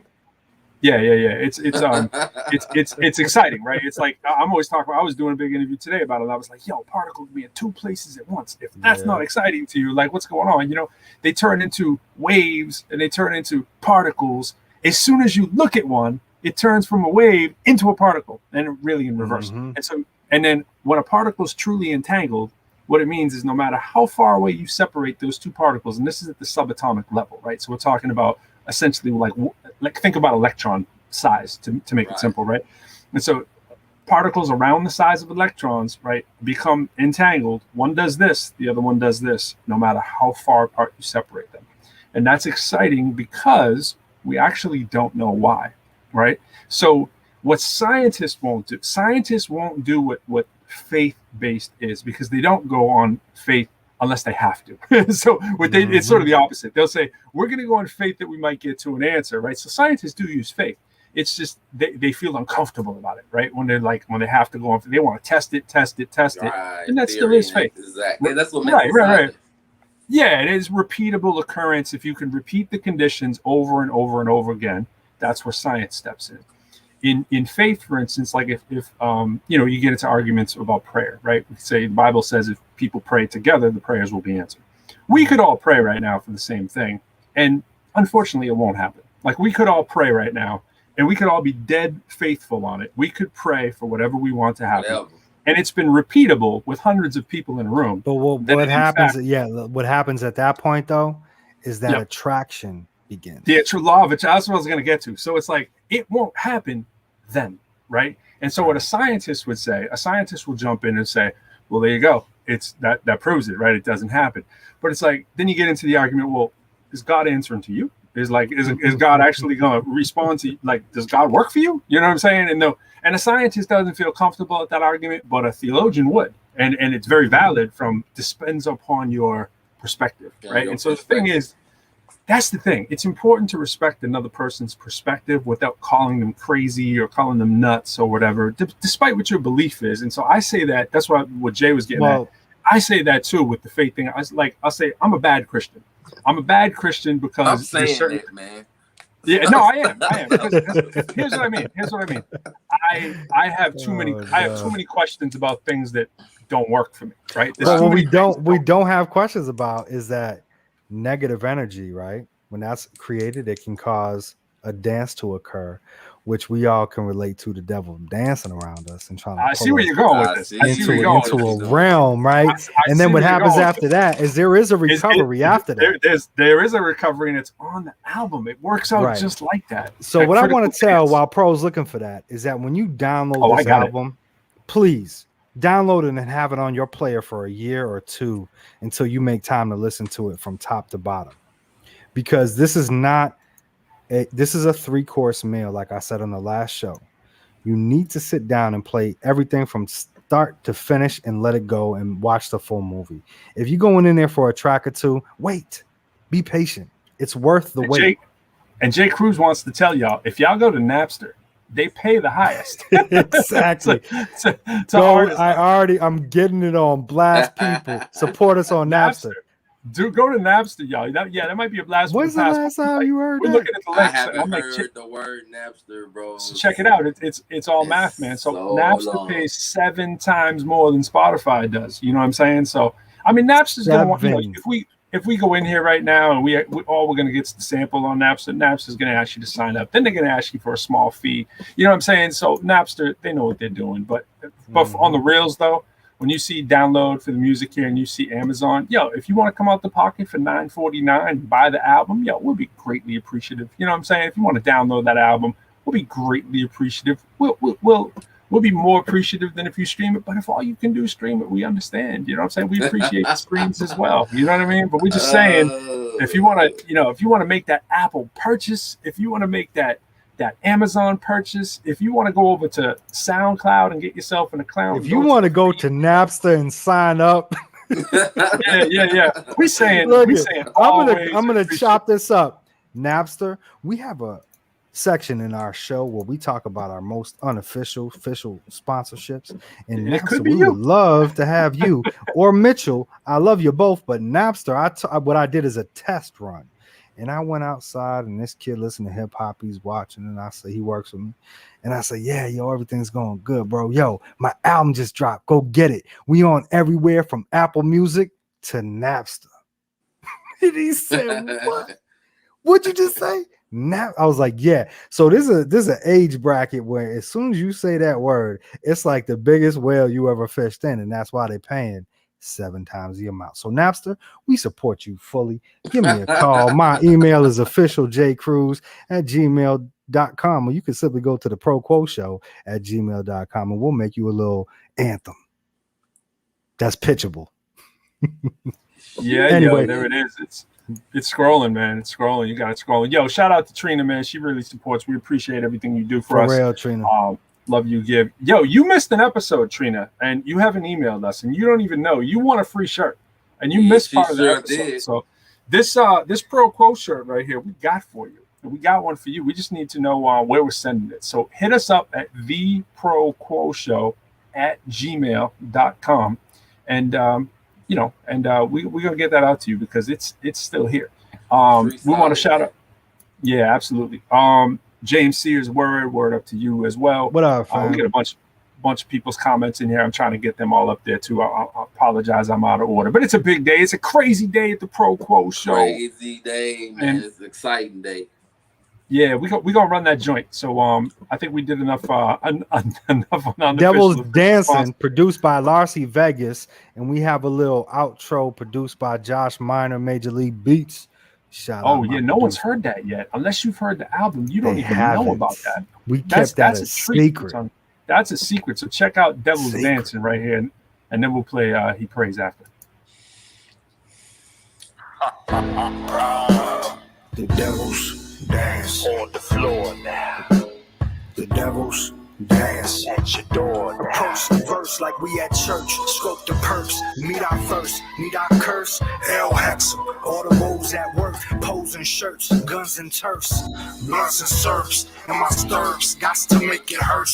Yeah. It's exciting, right? It's like I'm always talking about. I was doing a big interview today about it. I was like, "Yo, particles can be in two places at once. If that's not exciting to you, like what's going on? They turn into waves and they turn into particles. As soon as you look at one, it turns from a wave into a particle, and really in reverse. And then when a particle is truly entangled, what it means is no matter how far away you separate those two particles, and this is at the subatomic level, right? So we're talking about essentially like think about electron size to make it simple, right? And so particles around the size of electrons, right, become entangled. One does this, the other one does this, no matter how far apart you separate them. And that's exciting because we actually don't know why, right? So what scientists won't do what faith-based is, because they don't go on faith unless they have to. So it's sort of the opposite. They'll say, we're going to go on faith that we might get to an answer, right? So scientists do use faith. It's just they feel uncomfortable about it, right? When they have to go on, they want to test it, and that still is faith. Exactly. That's what right. Yeah, it is repeatable occurrence. If you can repeat the conditions over and over and over again, that's where science steps in. In faith, for instance, like if you get into arguments about prayer, right? We say the Bible says if people pray together, the prayers will be answered. We could all pray right now for the same thing, and unfortunately, it won't happen. Like we could all pray right now, and we could all be dead faithful on it. We could pray for whatever we want to happen, and it's been repeatable with hundreds of people in a room. But what happens? What happens at that point though is that attraction begins. The true law of it. That's what I was going to get to. So it's like it won't happen then, right? And so what a scientist would say, a scientist will jump in and say, well, there you go. It's that proves it, right? It doesn't happen. But it's like, then you get into the argument, well, is God answering to you? Is God actually going to respond to you? Like, does God work for you? You know what I'm saying? And a scientist doesn't feel comfortable at that argument, but a theologian would. And it's very valid depends upon your perspective, right? And so the thing is, that's the thing. It's important to respect another person's perspective without calling them crazy or calling them nuts or whatever, despite what your belief is. And so I say that. That's what Jay was getting at. I say that too with the faith thing. I'll say I'm a bad Christian. I'm a bad Christian because I'm saying that, man. Yeah, no, I am. Here's what I mean. I have too many. I have too many questions about things that don't work for me. Right. What we don't have questions about is that negative energy. Right. When that's created, it can cause a dance to occur, which we all can relate to the devil dancing around us and trying to. I see where you're going with this. Into a realm, right? And then what happens after that is there is a recovery after that. There is a recovery, and it's on the album. It works out just like that. So what I want to tell while Pro's looking for that is that when you download this album, please download it and have it on your player for a year or two until you make time to listen to it from top to bottom, because this is not. This is a 3-course meal, like I said on the last show. You need to sit down and play everything from start to finish and let it go and watch the full movie. If you're going in there for a track or two, wait. Be patient. It's worth the wait. Jay Cruz wants to tell y'all, if y'all go to Napster, they pay the highest. Exactly. I'm getting it on blast. People support us on Napster. Dude, go to Napster, y'all. That might be a blast. When's the last time you heard We're that? looking at the links. I haven't heard the word Napster, bro. So check it out. It's all math, man. So Napster pays 7 times more than Spotify does. You know what I'm saying? So I mean, Napster's gonna want. If we go in here right now and we all we're gonna get the sample on Napster, Napster's gonna ask you to sign up. Then they're gonna ask you for a small fee. You know what I'm saying? So Napster, they know what they're doing. But on the rails though. When you see download for the music here and you see Amazon, if you want to come out the pocket for $9.49, buy the album, we'll be greatly appreciative. You know what I'm saying? If you want to download that album, we'll be greatly appreciative. We'll be more appreciative than if you stream it. But if all you can do is stream it, we understand. You know what I'm saying? We appreciate the streams as well. You know what I mean? But we're just saying, if you want to make that Apple purchase, if you want to make that Amazon purchase, if you want to go over to SoundCloud and get yourself in a clown, if you want to go to Napster and sign up, yeah. We saying I'm gonna chop this up. Napster, we have a section in our show where we talk about our most official sponsorships, and Napster, we would love to have you or Mitchell. I love you both, but Napster, what I did is a test run. And I went outside and this kid listened to hip hop. He's watching, and I say he works with me. And I say, yeah, everything's going good, bro. My album just dropped. Go get it. We on everywhere from Apple Music to Napster. And he said, what? What'd you just say? I was like, yeah. So this is an age bracket where as soon as you say that word, it's like the biggest whale you ever fished in, and that's why they're paying 7 times the amount. So Napster, we support you fully. Give me a call. My email is officialjcruz@gmail.com, or you can simply go to the ProQuo show at gmail.com and we'll make you a little anthem that's pitchable. Anyway, there it is. It's scrolling, man. It's scrolling. You got it scrolling. Shout out to Trina, man. She really supports. We appreciate everything you do for us. Real, Trina. Love you, give. You missed an episode, Trina, and you haven't emailed us, and you don't even know. You want a free shirt, and you missed part of the episode. So this ProQuo shirt right here, we got for you. We got one for you. We just need to know where we're sending it. So hit us up at theproquoshow@gmail.com, and we're gonna get that out to you because it's still here. We want to shout out. Yeah, absolutely. James Sears, word up to you as well. What up, fam? We get a bunch of people's comments in here. I'm trying to get them all up there too. I apologize, I'm out of order, but it's a big day. It's a crazy day at the ProQuo show. Crazy day, man. It's an exciting day. Yeah, we gonna run that joint. So I think we did enough. Enough on Devil's Dancing, produced by Larcy Vegas, and we have a little outro produced by Josh Minor, Major League Beats. No one's heard that yet. Unless you've heard the album, you don't even know about that. We kept that a secret. That's a secret. So check out Devil's Dancing right here, and then we'll play He Prays after. The devil's dance On the floor now. The devil's dance at your door. Approach the verse like we at church. Stroke the purse, meet our first, need our curse. Hell hexam, all the woes at work. Posing shirts, guns and turfs, blunts and serfs. And my stirrups, got to make it hurt.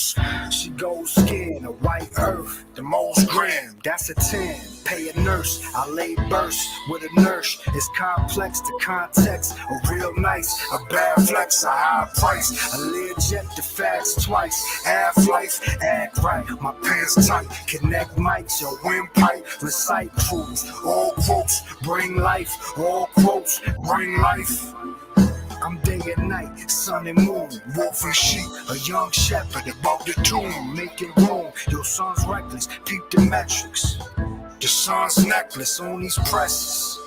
She goes skin, a white earth, the most grim. That's a 10. Pay a nurse, I lay burst with a nurse. It's complex, the context, a real nice, a bad flex, a high price. A legit, the facts twice. Half life, act right. My pants tight, connect mics, your windpipe, recite crews. All quotes bring life, all quotes bring life. I'm day and night, sun and moon, wolf and sheep, a young shepherd above the tomb, making room. Your son's reckless, peep the metrics. The son's necklace on these presses.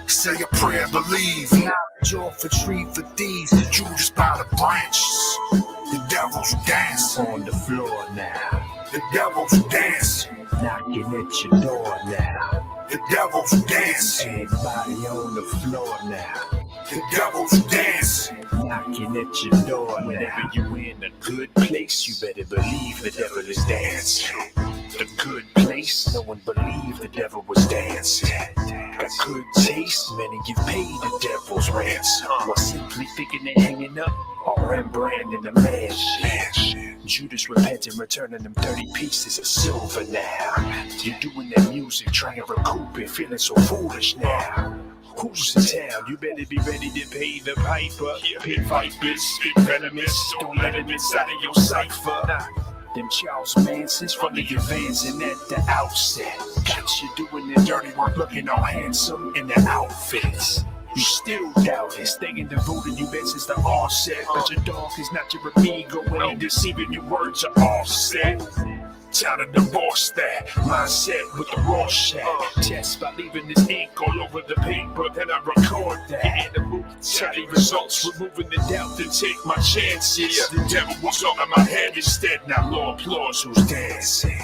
Say a prayer, believe. Knowledge off a tree for thieves. Judas by the branches. The devil's dancing on the floor now. The devil's dancing, knocking at your door now. The devil's dancing, everybody on the floor now. The devil's dancing, knocking at your door. Whenever you in a good place, you better believe the devil is dancing. The good place, no one believed the devil was dancing. Got good taste, many give paid the devil's ransom. Or simply thinking they hanging up, or Rembrandt in the mansion. Judas repenting, returning them 30 pieces of silver now. You're doing that music, trying to recoup it, feeling so foolish now. Who's in town? You better be ready to pay the piper. Pit vipers, spit venomous, don't let him inside of your cipher. Them Charles Mansons from the advancing at the outset. Got you doing the dirty work, looking all handsome in the outfits. You still doubt it, staying devoted, you bet since the offset. But your dog is not your amigo, when he deceiving, your words are offset. Time to divorce that mindset with the raw shit. Test by leaving this ink all over the paper, then I record that. And the move tally results, removing the doubt, then take my chances. The devil was all in my head instead. Now Lord applause who's dancing.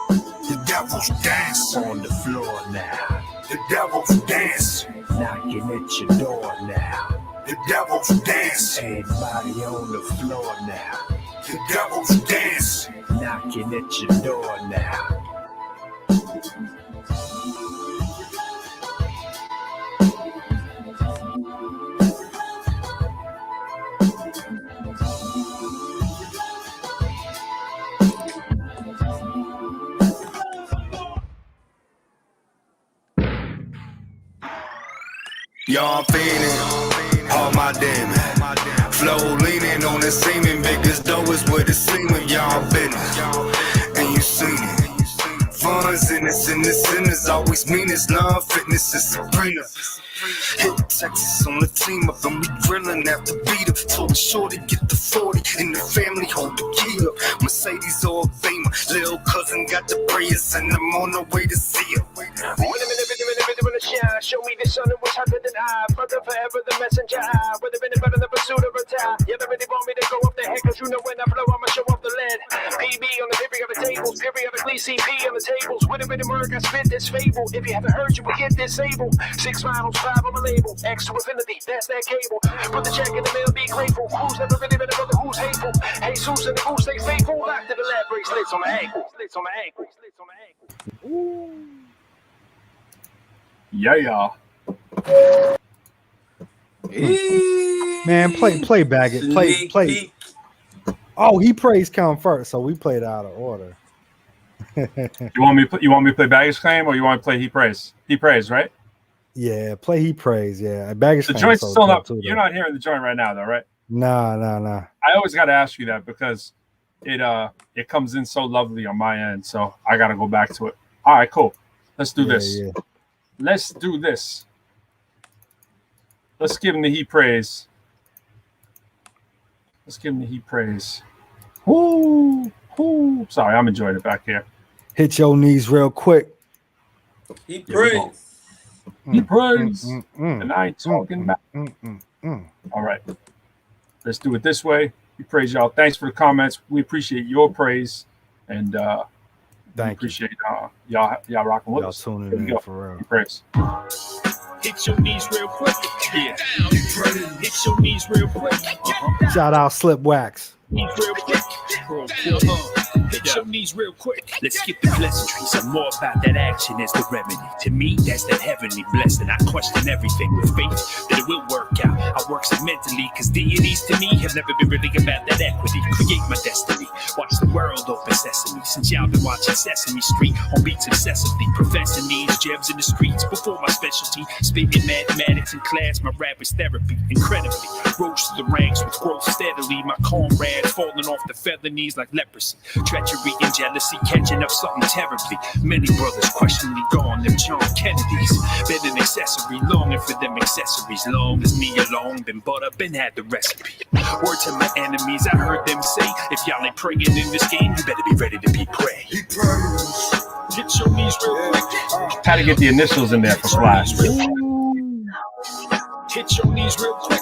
The devil's dancing on the floor now. The devil's dancing, knocking at your door now. The devil's dancing, everybody on the floor now. The devil's dancing, knocking at your door now. Y'all feeling all my damage. Flow leaning on the semen, biggest dough is where the semen. Y'all business, and you seen it. Funds in this, and the sinners always mean it's love, fitness is Sabrina. Hit Texas on the team up, and we grillin' after beat up. Told the shorty get the 40, and the family hold the key up. Mercedes or Beamer, little cousin got the prayers, and I'm on the way to see her. Wait a minute, shine. Show me the sun that was hotter than I. Brother forever, the messenger. I would have been better than pursuit of a tie. You never really want me to go up the head, cause you know when I blow, I'ma show off the lead. PB on the periodic tables, periodically CP on the tables. With a bit of work, I spit this fable. If you haven't heard, you will get disabled. 6 miles, 5 on my label. X to infinity, that's that cable. Put the check in the mail, be grateful. Who's never really been a brother who's hateful? Jesus and the who stay faithful. Locked to the lab, bracelets on my ankle. Slits on my ankle. Slits on my ankle. Ooh. Yeah. Man, play Baggett. Play. Oh, he prays count first, so we played out of order. You want me to play Baggage Claim, or you want to play He Prays? He Prays, right? Yeah, play He Prays. Yeah, Baggage. The joint's still up. You're not hearing the joint right now, though, right? Nah. I always got to ask you that because it comes in so lovely on my end, so I got to go back to it. All right, cool. Let's do this. Yeah. Let's do this. Let's give him the He Prays. Let's give him the He Prays. Woo. Sorry, I'm enjoying it back here. Hit your knees real quick. He prays. He prays. And I ain't talking back. All right. Let's do it this way. We praise y'all. Thanks for the comments. We appreciate your praise. And appreciate y'all rocking with us. Tuning in for real. He prays. Hit your knees real quick. Yeah. Hit your knees real quick. Shout out Slip Wax. Real quick. ProQuo. Hit your knees real quick. Let's skip the pleasantries. I'm more about that action as the remedy. To me, that's that heavenly blessing. I question everything with faith that it will work out. I work so mentally, cause deities to me have never been really about that equity. Create my destiny. Watch the world open sesame. Since y'all been watching Sesame Street on beats obsessively. Professing these gems in the streets before my specialty. Spitting mathematics in class, my rap is therapy. Incredibly, rose to the ranks with growth steadily. My comrades falling off the feather knees like leprosy. Treachery and jealousy catching up something terribly. Many brothers questionably gone, them John Kennedys. Been an accessory, longing for them accessories. Long as me alone, been bought up and had the recipe. Word to my enemies, I heard them say, if y'all ain't praying in this game, you better be ready to be prayed. Hit your knees real quick. Had to get the initials in there for Flash. Hit your knees real quick.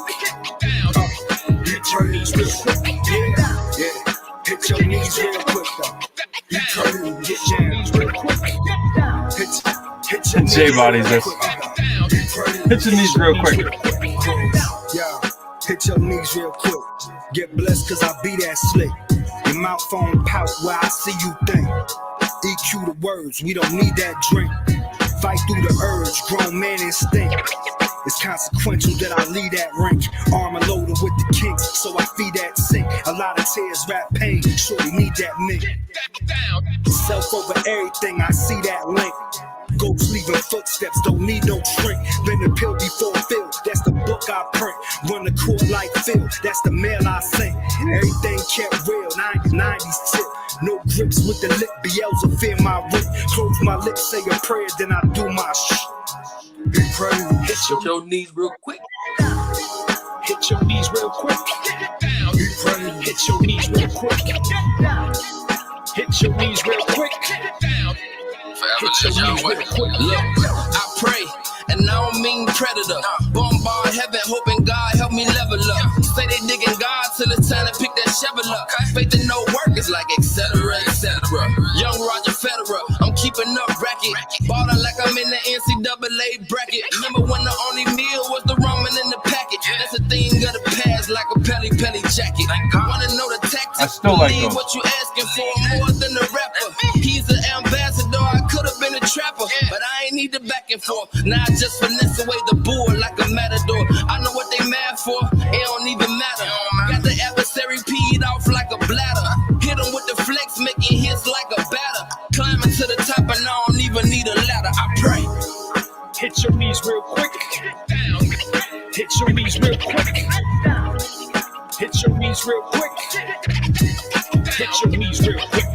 Hit your knees real quick. Yeah. Hit your knees real quick, though. Hit your knees real quick. Hit your J Body's this. Hit your knees real quick. Yeah, hit your knees real quick. Get blessed cause I be that slick. Your mouth phone pout where I see you think. EQ the words, we don't need that drink. Fight through the urge, grown man instinct. It's consequential that I lead that rank. Armor loaded with the kicks, so I feed that sink. A lot of tears, rap pain, surely need that mint. Self over everything, I see that link. Ghosts leaving footsteps, don't need no shrink. Been the pill before Phil, that's the book I print. Run the court like Phil, that's the mail I sent. Everything kept real, 90s tip. No grips with the lip, Beelzebub fear my rip. Close my lips, say a prayer, then I do my shit. Hit your knees real quick. Hit your knees real quick. Hit your knees real quick. Hit your knees real quick. Hit your knees real quick. Look, I pray, and I don't mean predator. Bombard heaven, hoping God help me level up. Say they digging God till it's time to pick that shovel up. Faith and no work is like etc. Young Roger Federer, I'm keeping up racket. Ballin' like I'm in the NCAA bracket. Remember when the only meal was the ramen in the packet? That's a thing of the past, like a pelly jacket. Wanna know the tactics? I still like Believe those. what you asking for more than a rapper. He's an ambassador, I could have been a trapper, but I ain't need the back and forth. Now I just finesse away the board like a matador. I know what they mad for, it don't even matter. Got the adversary peed off like a bladder. Hit him with the flex, making hits like a batter. Climbing to the top and I don't even need a ladder. I pray. Hit your knees real quick. Hit your knees real quick. Hit your knees real quick. Hit your knees real quick.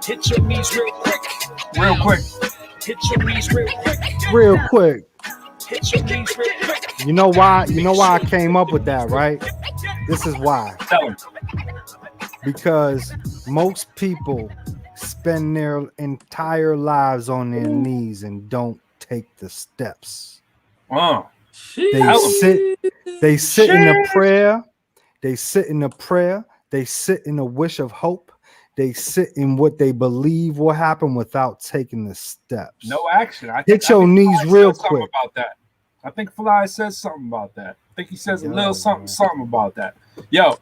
Hit your knees real quick. Real quick. Hit your knees real quick. Real quick. Hit your knees real quick. You know why? You know why I came up with that, right? This is why. Tell him. Because most people spend their entire lives on their knees and don't take the steps. Oh. They sit in a prayer. They sit in a prayer. They sit in a wish of hope. They sit in what they believe will happen without taking the steps. No action. Hit your knees real quick. About that. I think Fly says something about that. I think he says a little something about that. Yo,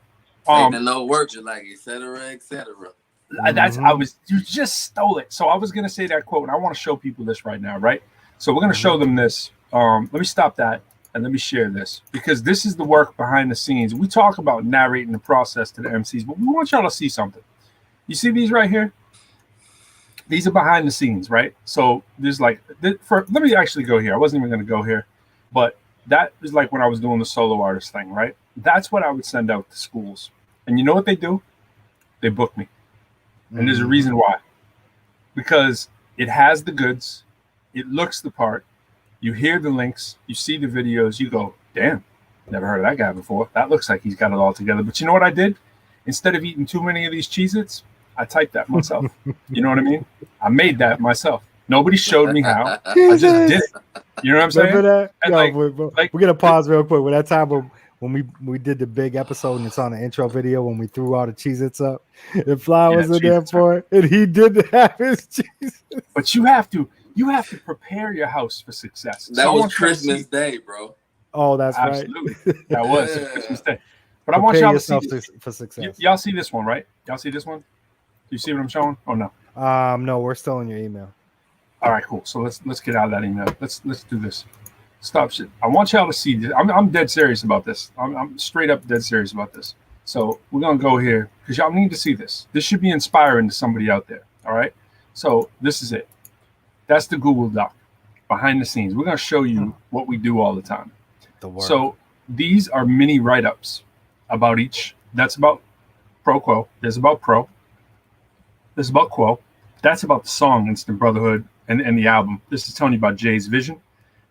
no work, like etc. That's you just stole it. So I was gonna say that quote, and I want to show people this right now, right? So we're gonna show them this. Let me stop that and let me share this because this is the work behind the scenes. We talk about narrating the process to the MCs, but we want y'all to see something. You see these right here? These are behind the scenes, right? So there's like, let me actually go here. I wasn't even going to go here, but that is like when I was doing the solo artist thing, right? That's what I would send out to schools. And you know what they do? They book me. And there's a reason why. Because it has the goods. It looks the part. You hear the links. You see the videos. You go, damn, never heard of that guy before. That looks like he's got it all together. But you know what I did? Instead of eating too many of these Cheez-Its, I typed that myself. You know what I mean? I made that myself. Nobody showed me how. I just did it. You know what I'm saying? Remember that? And we're gonna pause real quick. With that time when we did the big episode and it's on the intro video when we threw all the Cheez-Its up, and Fly was in there for it, and he did have his Cheez-Its. But you have to prepare your house for success. That was Christmas Day, bro. Oh, that's absolutely right. That was Christmas Day. But I want y'all to see yourself for success. y'all see this one, right? Y'all see this one? Do you see what I'm showing? Oh no. No, we're still in your email. All right, cool. So let's get out of that email. Let's do this. Stop shit. I want y'all to see this. I'm dead serious about this. I'm straight up dead serious about this. So we're gonna go here because y'all need to see this. This should be inspiring to somebody out there. All right. So this is it. That's the Google Doc behind the scenes. We're gonna show you what we do all the time. So these are mini write-ups about each. That's about ProQuo. There's about Pro. There's about Quo. That's about the song Instant Brotherhood and the album. This is telling you about Jay's vision.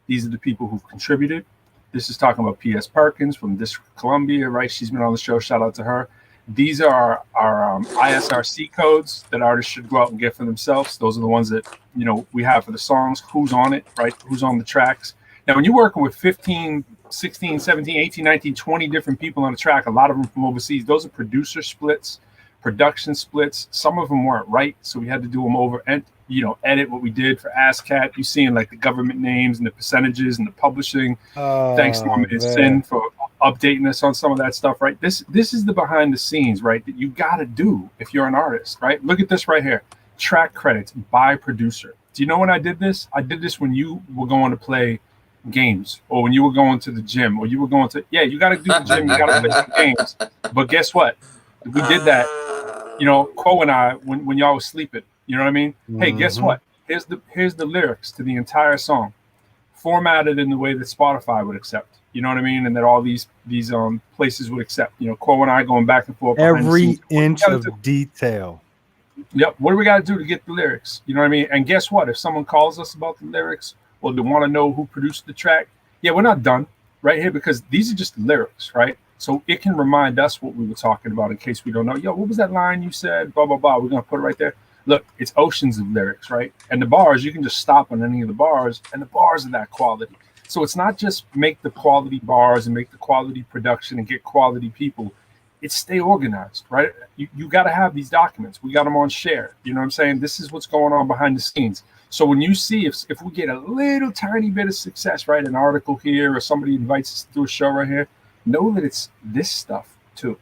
These are the people who've contributed. This is talking about P.S. Perkins from District of Columbia, right? She's been on the show. Shout out to her. These are our ISRC codes that artists should go out and get for themselves. Those are the ones that, you know, we have for the songs, who's on it, right? Who's on the tracks. Now, when you're working with 15, 16, 17, 18, 19, 20 different people on a track, a lot of them from overseas, those are producer splits, production splits. Some of them weren't right, so we had to do them over and, you know, edit what we did for ASCAP. You seeing like the government names and the percentages and the publishing. Thanks to my man Sin for updating us on some of that stuff, right? This is the behind the scenes, right, that you got to do if you're an artist, right? Look at this right here. Track credits by producer. Do you know when I did this? I did this when you were going to play games, or when you were going to the gym, or you were going to, you got to do the gym, you got to play some games. But guess what? We did that, you know, Quo and I, when y'all was sleeping, you know what I mean? Hey, guess what? Here's the lyrics to the entire song, formatted in the way that Spotify would accept. You know what I mean? And that all these places would accept. You know, Quo and I going back and forth. Every inch of detail. Yep. What do we got to do to get the lyrics? You know what I mean? And guess what? If someone calls us about the lyrics, or they want to know who produced the track, we're not done right here, because these are just the lyrics, right? So it can remind us what we were talking about in case we don't know. Yo, what was that line you said? Blah, blah, blah. We're going to put it right there. Look, it's oceans of lyrics, right? And the bars, you can just stop on any of the bars, and the bars are that quality. So it's not just make the quality bars and make the quality production and get quality people. It's stay organized, right? You got to have these documents. We got them on share. You know what I'm saying? This is what's going on behind the scenes. So when you see if we get a little tiny bit of success, right, an article here or somebody invites us to do a show right here, know that it's this stuff too.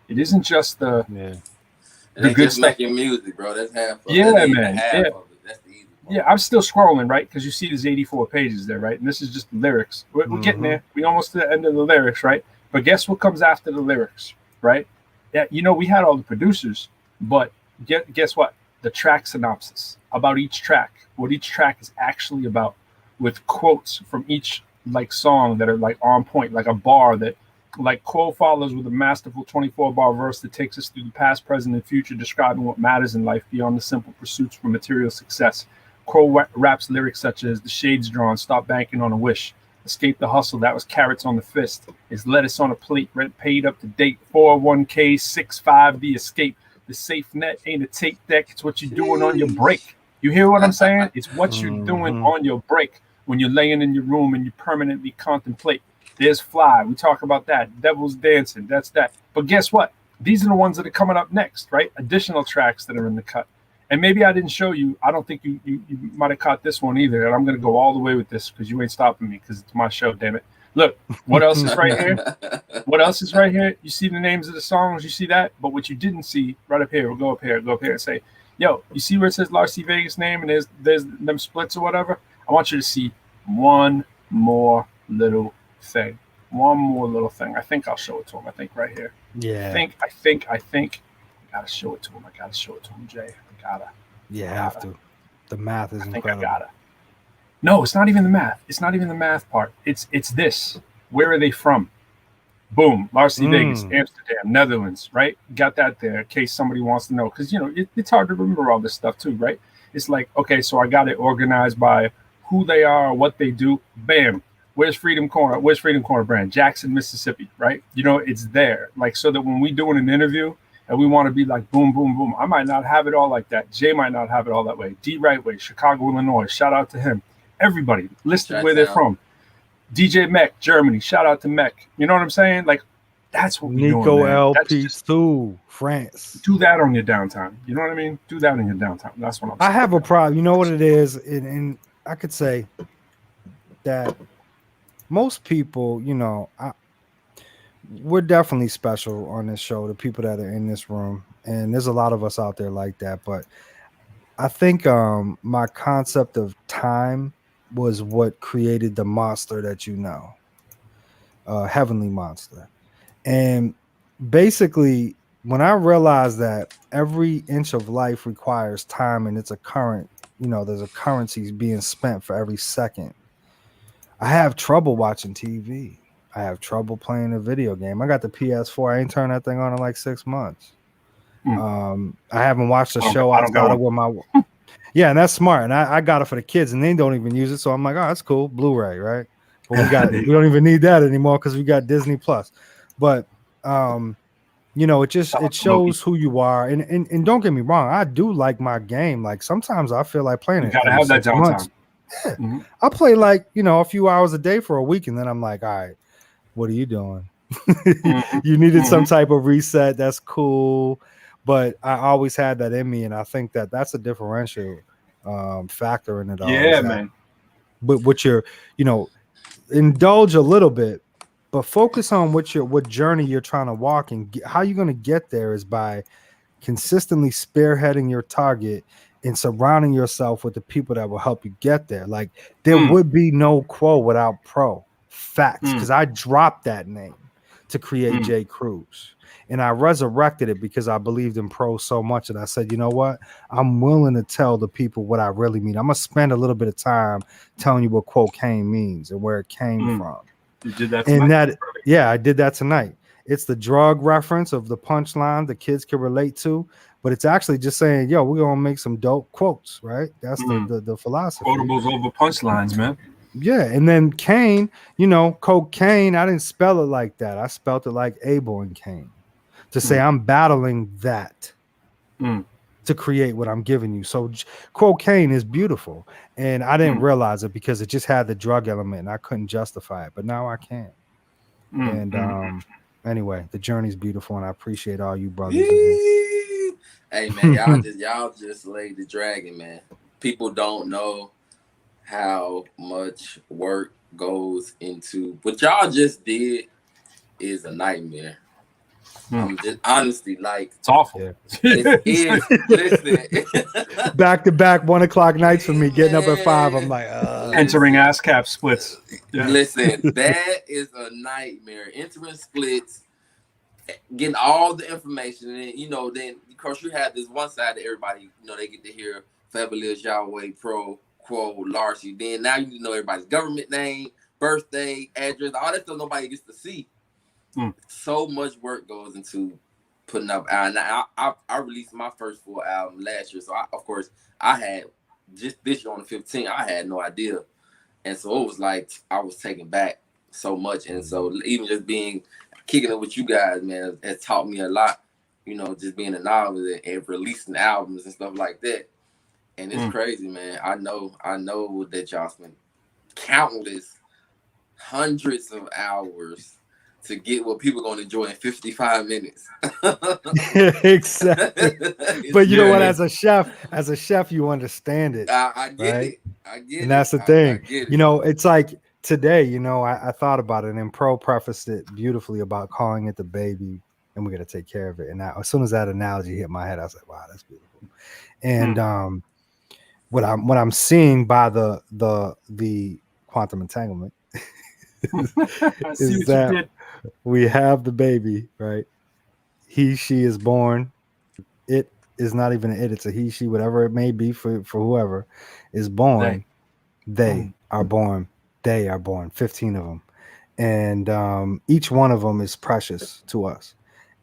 It isn't just the good just stuff. making music, bro. That's half of it. Yeah, That's man. half of it. That's the easy part. Yeah, I'm still scrolling, right? Because you see there's 84 pages there, right? And this is just the lyrics. We're getting there. We almost to the end of the lyrics, right? But guess what comes after the lyrics, right? Yeah, you know, we had all the producers, but guess what? The track synopsis about each track, what each track is actually about, with quotes from each like song that are like on point, like a bar that like Quo follows with a masterful 24-bar verse that takes us through the past, present, and future, describing what matters in life beyond the simple pursuits for material success. Quo raps lyrics such as "The shades drawn, stop banking on a wish. Escape the hustle, that was carrots on the fist. Is lettuce on a plate, rent paid up to date. 401k, 6-5, the escape. The safe net ain't a tape deck, it's what you're doing on your break." You hear what I'm saying? It's what you're doing on your break when you're laying in your room and you permanently contemplate. There's Fly. We talk about that. Devil's Dancing. That's that. But guess what? These are the ones that are coming up next, right? Additional tracks that are in the cut. And maybe I didn't show you. I don't think you might have caught this one either. And I'm going to go all the way with this because you ain't stopping me because it's my show, damn it. Look, what else is right here? What else is right here? You see the names of the songs. You see that? But what you didn't see right up here, we'll go up here and say, yo, you see where it says Larcy Vegas name and there's them splits or whatever? I want you to see one more little thing. One more little thing. I think I'll show it to him. I think right here. Yeah. I think. I gotta show it to him. Jay. You have to. The math is incredible. I gotta. No, it's not even the math. It's not even the math part. It's this. Where are they from? Boom. Larcy Vegas, Amsterdam, Netherlands, right? Got that there in case somebody wants to know. Because, you know, it's hard to remember all this stuff too, right? It's like, okay, so I got it organized by who they are, what they do. Bam. Where's Freedom Corner? Where's Freedom Corner brand? Jackson, Mississippi, right? You know, it's there. Like, so that when we doing an interview and we want to be like, boom, boom, boom, I might not have it all like that. Jay might not have it all that way. D Rightway, Chicago, Illinois. Shout out to him. Everybody listed where they're from. DJ Mech, Germany. Shout out to Mech. You know what I'm saying? Like, that's what we're doing. Nico LP2, France. Do that on your downtime. You know what I mean? Do that on your downtime. That's what I'm saying. I have a problem. You know what it is? And I could say that most people, you know, we're definitely special on this show, the people that are in this room. And there's a lot of us out there like that. But I think my concept of time was what created the monster that you know, heavenly monster. And basically, when I realized that every inch of life requires time and it's a current, there's a currency being spent for every second. I have trouble watching TV. I have trouble playing a video game. I got the PS4. I ain't turned that thing on in like 6 months. I haven't watched a show outside of what my yeah, and that's smart. And I got it for the kids, and they don't even use it. So I'm like, oh, that's cool, Blu-ray, right? But we don't even need that anymore because we got Disney Plus. But it shows who you are. And don't get me wrong, I do like my game. Like sometimes I feel like playing it. You gotta have that downtime. Yeah. I play like a few hours a day for a week, and then I'm like, all right, what are you doing? You needed some type of reset. That's cool. But I always had that in me, and I think that that's a differential factor in it all. Yeah, man. But what you're, indulge a little bit, but focus on what journey you're trying to walk, and how you're going to get there is by consistently spearheading your target and surrounding yourself with the people that will help you get there. Like there would be no Quo without Pro. Facts, because I dropped that name to create J. Cruz. And I resurrected it because I believed in Pro so much. And I said, you know what? I'm willing to tell the people what I really mean. I'm going to spend a little bit of time telling you what cocaine means and where it came from. You did that tonight? I did that tonight. It's the drug reference of the punchline the kids can relate to. But it's actually just saying, yo, we're going to make some dope quotes, right? That's the philosophy. Quotables over punchlines, man. Yeah, and then Cain, cocaine, I didn't spell it like that. I spelled it like Abel and Cain. To say I'm battling that to create what I'm giving you. So cocaine is beautiful. And I didn't realize it because it just had the drug element and I couldn't justify it. But now I can. And anyway, the journey's beautiful and I appreciate all you brothers. Hey man, y'all just laid the dragon, man. People don't know how much work goes into what y'all just did is a nightmare. I'm just honestly like it's awful. Listen, back to back 1 o'clock nights for me. Getting up at 5, I'm like, entering ASCAP splits. Yeah. Listen, that is a nightmare. Entering splits, getting all the information, and then of course you have this one side that everybody, they get to hear Forever Lives Yahweh, Pro, Quo, Larcy. Then now you know everybody's government name, birthday, address, all that stuff nobody gets to see. So much work goes into putting up. And I released my first full album last year, so of course I had just this year on the 15th. I had no idea, and so it was like I was taken back so much. And so even just kicking it with you guys, man, has taught me a lot. Just being a novelist and releasing albums and stuff like that. And it's crazy, man. I know that y'all spent countless hundreds of hours to get what people are going to enjoy in 55 minutes. Exactly. But you know what? As a chef, you understand it. I get it. I get it. And that's the thing. It's like today, I thought about it, and Pro prefaced it beautifully about calling it the baby, and we're going to take care of it. And as soon as that analogy hit my head, I was like, wow, that's beautiful. And what I'm seeing by the quantum entanglement is that we have the baby, right? He, she is born. It is not even an it, it's a he, she, whatever it may be for whoever is born. They are born. They are born, 15 of them. And each one of them is precious to us.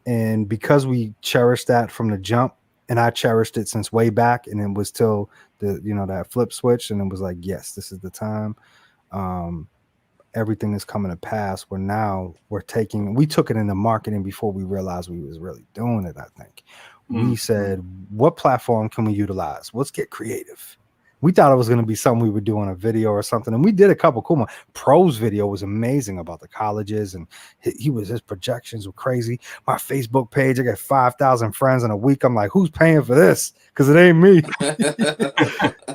And because we cherish that from the jump, and I cherished it since way back, and it was till that flip switch, and it was like, yes, this is the time. Everything is coming to pass. We took it into marketing before we realized we was really doing it. I think we said, what platform can we utilize? Let's get creative. We thought it was going to be something we would do on a video or something, and we did a couple cool ones. Pro's video was amazing about the colleges, and his projections were crazy. My Facebook page, I got 5,000 friends in a week. I'm like, who's paying for this? Because it ain't me.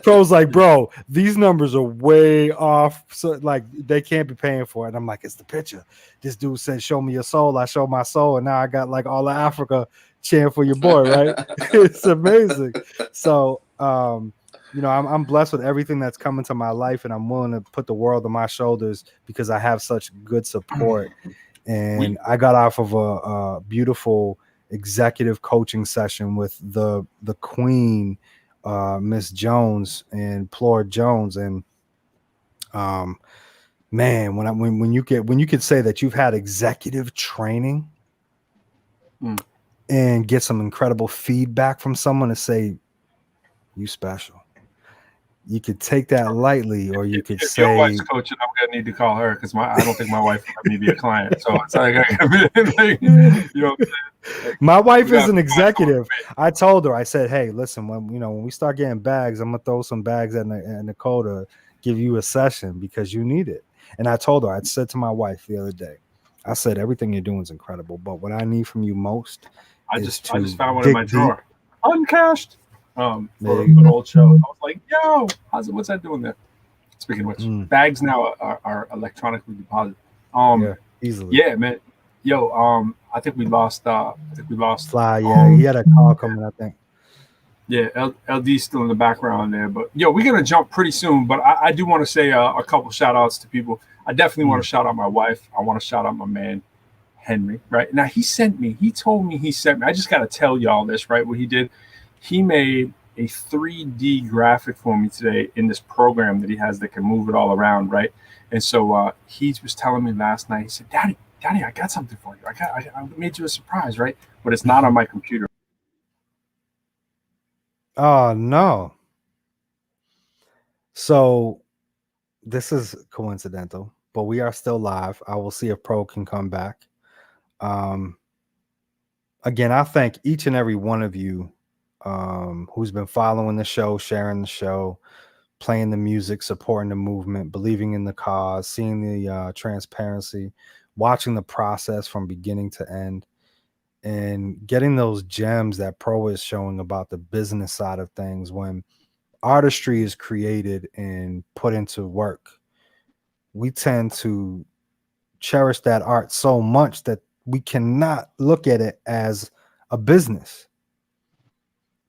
Pro's like, bro, these numbers are way off, so like they can't be paying for it. And I'm like, it's the picture. This dude said, show me your soul. I show my soul, and now I got like all of Africa cheering for your boy, right? It's amazing. So you know, I'm blessed with everything that's come into my life, and I'm willing to put the world on my shoulders because I have such good support. And I got off of a beautiful executive coaching session with the queen, Miss Jones and Plora Jones. And man, when you could say that you've had executive training and get some incredible feedback from someone to say you special. You could take that lightly, or you could say, your wife's coaching, I'm gonna need to call her because I don't think my wife would let me be a client. So it's like, you know, my wife is an executive. I told her, I said, hey, listen, when we start getting bags, I'm gonna throw some bags at Nicole to give you a session because you need it. And I told her, I said to my wife the other day, I said, everything you're doing is incredible, but what I need from you most I just found one in my drawer, uncashed. For an old show. I was like, yo, what's that doing there? Speaking of which, bags now are electronically deposited. Easily. Yeah, man. Yo, I think we lost Fly, yeah. He had a call coming, I think. Yeah, LD's still in the background there. But yo, we're gonna jump pretty soon. But I do want to say a couple shout outs to people. I definitely want to shout out my wife. I want to shout out my man, Henry. Right now, he sent me. I just gotta tell y'all this, right? What he did. He made a 3D graphic for me today in this program that he has that can move it all around, right? And so he was telling me last night, he said, Daddy, I got something for you. I made you a surprise, right? But it's not on my computer. Oh, no. So this is coincidental, but we are still live. I will see if Pro can come back. Again, I thank each and every one of you who's been following the show, sharing the show, playing the music, supporting the movement, believing in the cause, seeing the transparency, watching the process from beginning to end, and getting those gems that Pro is showing about the business side of things. When artistry is created and put into work, we tend to cherish that art so much that we cannot look at it as a business.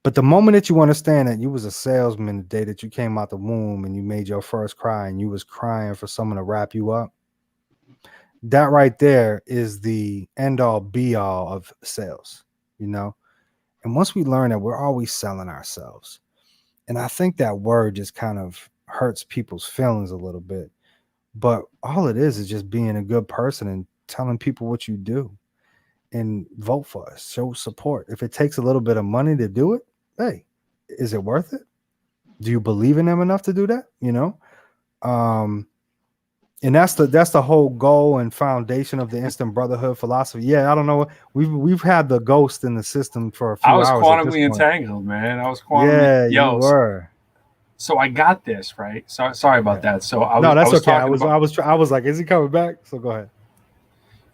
But the moment that you understand that you was a salesman the day that you came out the womb and you made your first cry and you was crying for someone to wrap you up, that right there is the end all be all of sales, you know? And once we learn that we're always selling ourselves, and I think that word just kind of hurts people's feelings a little bit, but all it is just being a good person and telling people what you do and vote for us, show support. If it takes a little bit of money to do it, hey, is it worth it? Do you believe in them enough to do that? You know? And that's the whole goal and foundation of the instant brotherhood philosophy. Yeah, I don't know. We've had the ghost in the system for a few hours. I was quantumly entangled, man. I was quantumly. Yeah, you were. So I got this right. So sorry about that. So that's okay. I was like, is he coming back? So go ahead.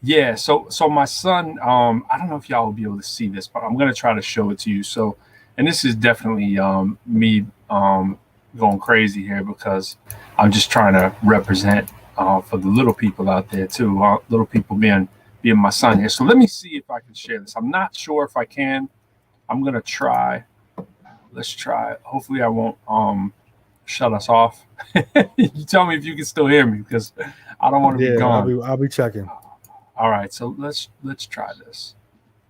Yeah. So my son. I don't know if y'all will be able to see this, but I'm gonna try to show it to you. So, and this is definitely me going crazy here because I'm just trying to represent for the little people out there too. Little people being my son here. So let me see if I can share this. I'm not sure if I can. I'm gonna try. Let's try. Hopefully I won't shut us off. You tell me if you can still hear me because I don't want to be gone. I'll be checking. All right, so let's try this.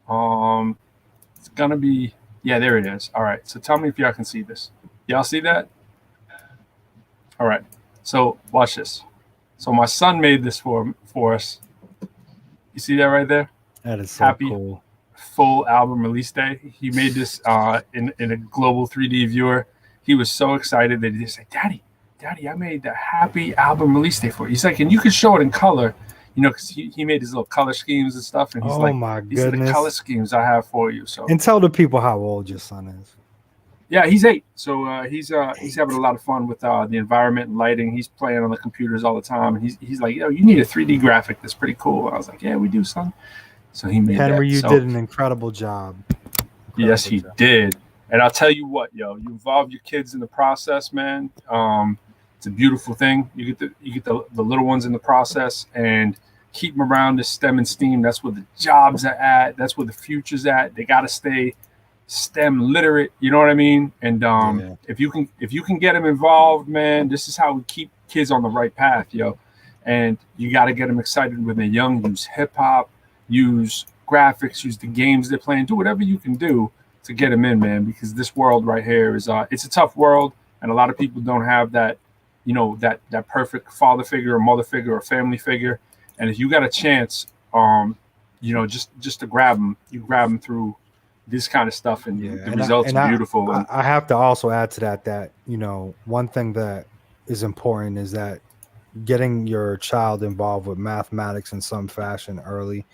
It's gonna be there it is. All right, so tell me if y'all can see this. Y'all see that? All right, so watch this. So my son made this for us. You see that right there? That is so cool. Full album release day. He made this in a global 3D viewer. He was so excited that he just said, Daddy, I made the happy album release day for you. He's like, and you can show it in color, you know, because he made his little color schemes and stuff. And he's my these are the color schemes I have for you. So and tell the people how old your son is. Yeah, he's 8, so he's having a lot of fun with the environment and lighting. He's playing on the computers all the time, and he's like, yo, you need a 3D graphic that's pretty cool. I was like, yeah, we do, son. So he made Henry, that. you So, did an incredible job. yes, he did. And I'll tell you what, yo, you involve your kids in the process, man. It's a beautiful thing. You get the little ones in the process and keep them around the STEM and STEAM. That's where the jobs are at. That's where the future's at. They got to stay STEM literate. You know what I mean? And if you can get them involved, man, this is how we keep kids on the right path, yo. And you got to get them excited when they're young. Use hip hop, use graphics, use the games they're playing. Do whatever you can do to get them in, man, because this world right here is it's a tough world, and a lot of people don't have that, that perfect father figure or mother figure or family figure. And if you got a chance, just to grab them, you grab them through this kind of stuff, and the results are beautiful. I have to also add to that one thing that is important is that getting your child involved with mathematics in some fashion early,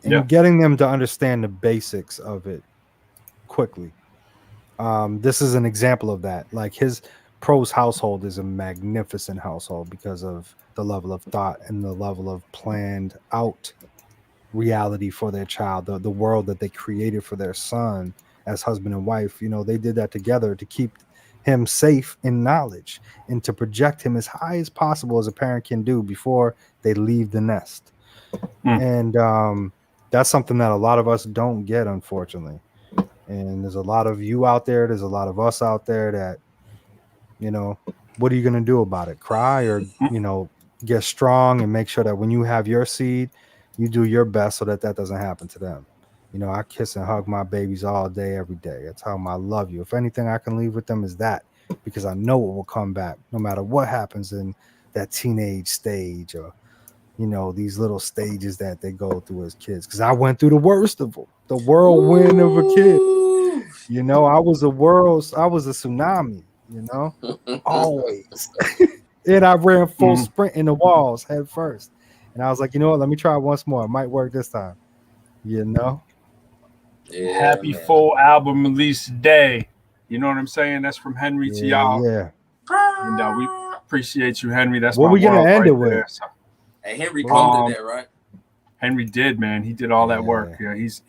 and getting them to understand the basics of it quickly. This is an example of that. Like Pro's household is a magnificent household because of the level of thought and the level of planned out reality for their child, the world that they created for their son as husband and wife. They did that together to keep him safe in knowledge and to project him as high as possible as a parent can do before they leave the nest. And that's something that a lot of us don't get, unfortunately. And there's a lot of you out there, there's a lot of us out there that, what are you going to do about it? Cry or, get strong and make sure that when you have your seed, you do your best so that doesn't happen to them. I kiss and hug my babies all day, every day. I tell them I love you. If anything I can leave with them is that, because I know it will come back no matter what happens in that teenage stage or, these little stages that they go through as kids. Because I went through the worst of them, the whirlwind of a kid. I was a tsunami, always. And I ran full sprint in the walls head first. And I was like, let me try once more. It might work this time. Yeah, happy full album release day. You know what I'm saying? That's from Henry to y'all. Yeah. And we appreciate you, Henry. That's what we gonna end it with. There, so. And Henry coded that, right? Henry did, man. He did all that work. Yeah, he's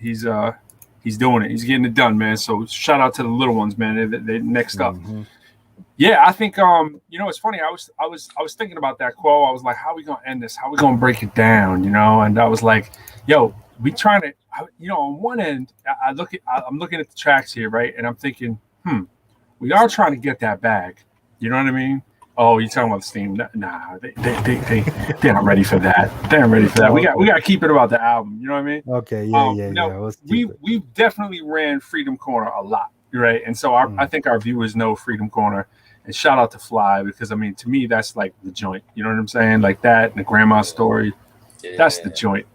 doing it. He's getting it done, man. So shout out to the little ones, man. They next up. Yeah, I think it's funny. I was thinking about that quote. I was like, how are we gonna end this? How are we gonna break it down? And I was like, yo, we trying to, on one end, I'm looking at the tracks here, right? And I'm thinking, we are trying to get that bag. You know what I mean? Oh, you're talking about the Steam? Nah, they're not ready for that. They're not ready for that. We got to keep it about the album. You know what I mean? Okay, yeah. We definitely ran Freedom Corner a lot, right? And so I think our viewers know Freedom Corner. And shout out to Fly, because to me that's like the joint. You know what I'm saying? Like that and the grandma story. Yeah. That's the joint.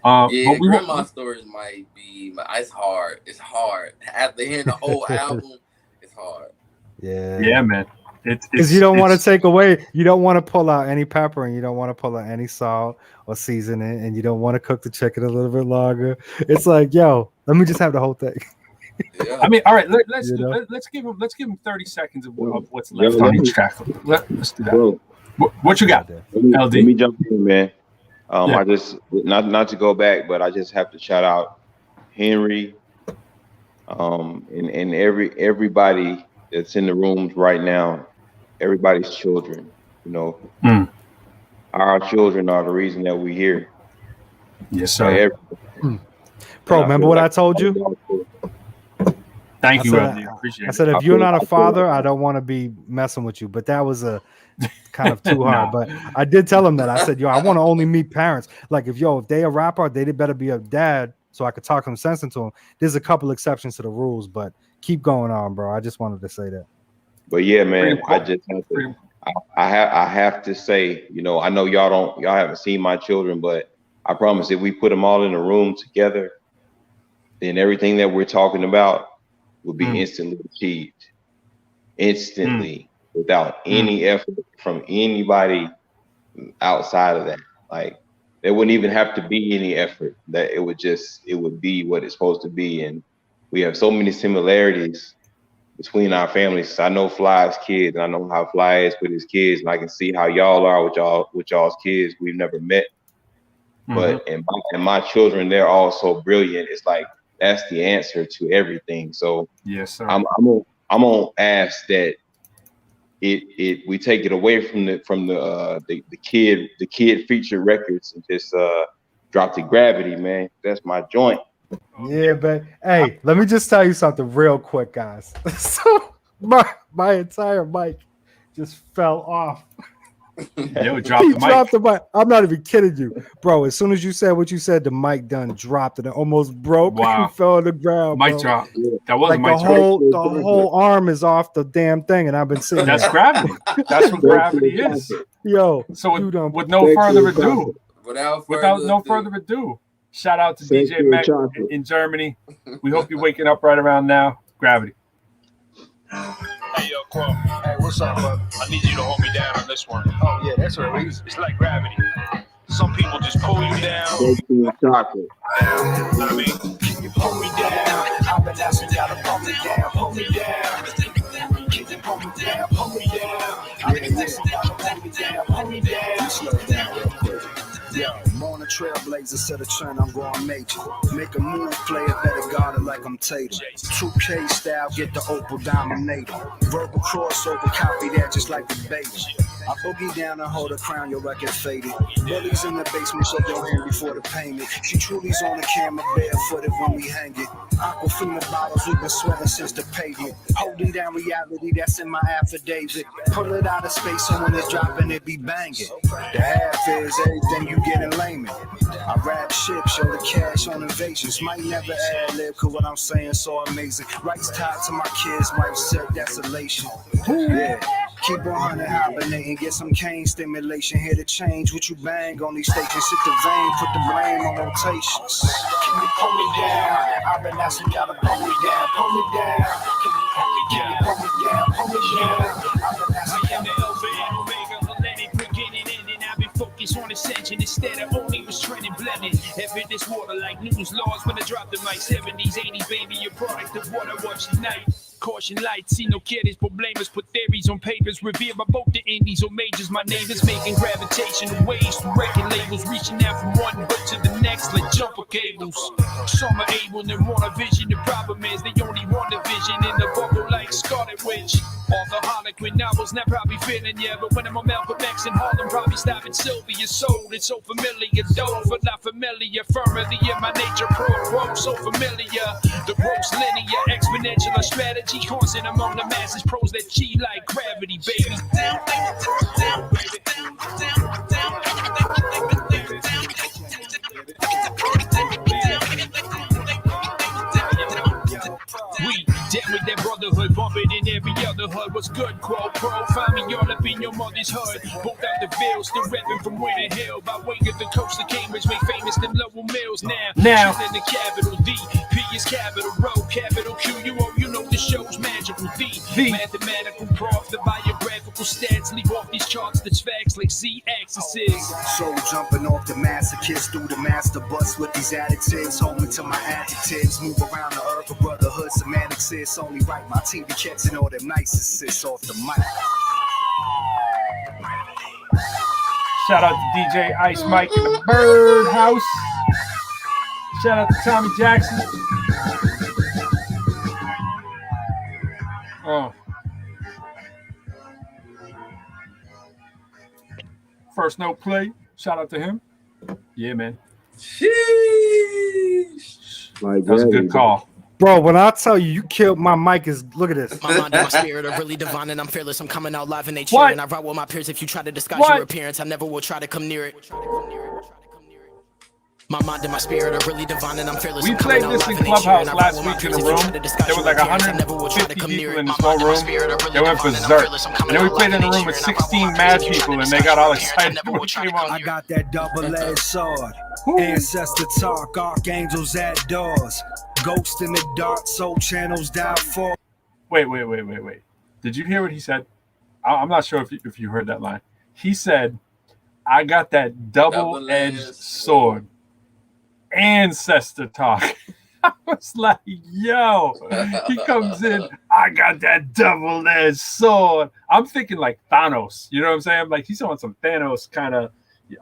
But grandma stories might be. It's hard. It's hard. After hearing the whole album, it's hard. Yeah, man. Because you don't want to take away. You don't want to pull out any pepper, and you don't want to pull out any salt or seasoning, and you don't want to cook the chicken a little bit longer. It's like, yo, let me just have the whole thing. Yeah. I mean, all right. Let's give him 30 seconds of what's left on each track. Let's do that. Bro, what you got, LD? Let me jump in, man. I just not to go back, but I just have to shout out Henry, and everybody that's in the rooms right now. Everybody's children, Our children are the reason that we're here. Yes, sir. Pro, remember what I told you? Thank you, I appreciate it. I said, if you're not a father, I don't want to be messing with you. But that was a kind of too hard. But I did tell him that. I said, yo, I want to only meet parents. Like, if they a rapper, they better be a dad so I could talk some sense into them. There's a couple exceptions to the rules, but keep going on, bro. I just wanted to say that. But yeah, man, I just have to, I have to say, I know y'all haven't seen my children, but I promise if we put them all in a room together, then everything that we're talking about will be instantly achieved. Instantly, without any effort from anybody outside of that. Like, there wouldn't even have to be any effort. That it would be what it's supposed to be. And we have so many similarities between our families. I know Fly's kids, and I know how Fly is with his kids, and I can see how y'all are with y'all's kids. We've never met, but in my children, they're all so brilliant. It's like that's the answer to everything. So yes, sir. I'm gonna ask that we take it away from the kid feature records and just drop the Gravity, man. That's my joint. Yeah, but hey, let me just tell you something real quick, guys. So my entire mic just fell off. Yo, dropped the mic. Dropped the mic. I'm not even kidding you, bro. As soon as you said what you said, the mic done dropped and it almost broke. Wow. And fell on the ground. Mic bro. drop. That was like a mic the drop. whole arm is off the damn thing, and I've been sitting. That's there. gravity. That's what gravity is. Yo, so with no further ado, without no further ado, shout out to DJ Mac in Germany. We hope you're waking up right around now. Gravity. Hey, yo, Quo. Hey, what's up, bud? I need you to hold me down on this one. Oh, yeah, that's right. It's like gravity. Some people just pull you down. Chocolate. I mean, can you pull me down? I've been asking y'all to pull me down. Pull me down. Can you pull me down? Pull me down. I've been asking y'all to pull me down. Pull me down. Slow it down real quick. Yo, I'm on a trailblazer, set a trend, I'm going major. Make a move, play it better, guard it like I'm Tatum. 2K style, get the Opal Dominator. Verbal crossover, copy that just like the baby. I boogie down and hold a crown, your record faded. Bullies in the basement, shake your hand before the payment. She truly's on the camera, barefooted when we hang it. Aquafina bottles, we've been sweating since the pavement. Holding down reality, that's in my affidavit. Pull it out of space, so when it's dropping, it be banging. The half is everything you get in layman. I rap shit, show the cash on invasions. Might never ad lib, cause what I'm saying so amazing. Rights tied to my kids, wife said desolation. Yeah, keep 100 hibernating, get some cane stimulation. Here to change what you bang on these stations. Hit the vein, put the blame on rotations. Can you pull me down? I've been asking y'all to pull me down. Pull me down. Can you pull me down? Pull me down. I've been asking y'all to pull me down. Focus on ascension instead of only was trending blending. Evidence water like news laws when I drop them like 70s, 80s, baby, a product of what I watch tonight. Caution lights, see no quieres, problemas, put theories on papers, revered by both the indies or majors. My neighbors making gravitational waves through record labels, reaching out from one hook to the next like jumper cables. Some are able and want a vision, the problem is they only want a vision in the bubble like Scarlet Witch. Authorholic with novels, not probably feeling, yeah, but when I'm on Malcolm X and Harlem, probably stopping Sylvia's soul. It's so familiar, though, for not familiar, firmly in my nature, ProQuo, so familiar. The gross linear, exponential strategy, constant among the masses, pros that G like gravity, baby. We down with that brotherhood, bump it in every other hood. What's good, Quo Pro? Find me all up in your mother's hood. Both out the field, still repping from Winter Hill. By way of the coast of Cambridge, made famous them Lowell Mills now. In the capital D, P is capital Rho, capital Q, you know the show's magical. The mathematical prof, the biographical stats, leave off these charts that's facts like Z-axis is. So jumping off the masochist through the master bus with these additives. Hold me to my adjectives, move around the earth for brotherhood, semantics is only right. My team be catching all them narcissists off the mic. Shout out to DJ Ice Mike in the Birdhouse. Shout out to Tommy Jackson. First note play. Shout out to him. Yeah, man. Sheesh. That was a good call. Bro, when I tell you, you killed my mic is, look at this. My mind and my spirit are really divine and I'm fearless. I'm coming out live and they cheering. I ride with my peers. If you try to disguise your appearance, I never will try to come near it. My mind and my spirit are really divine and I'm fearless. We played this in Clubhouse last week in the room. There was like 150 people in this whole room. They went berserk. And then we played in the room with 16 mad people and they got all excited when we came on. I got that double-edged sword. Ancestor talk, archangels at doors. Ghost in the dark, soul channels down for. Wait. Did you hear what he said? I'm not sure if you heard that line. He said, I got that double-edged sword. Ancestor talk. I was like, yo, he comes in, I got that double-edged sword. I'm thinking like Thanos, you know what I'm saying? Like he's on some Thanos kind of,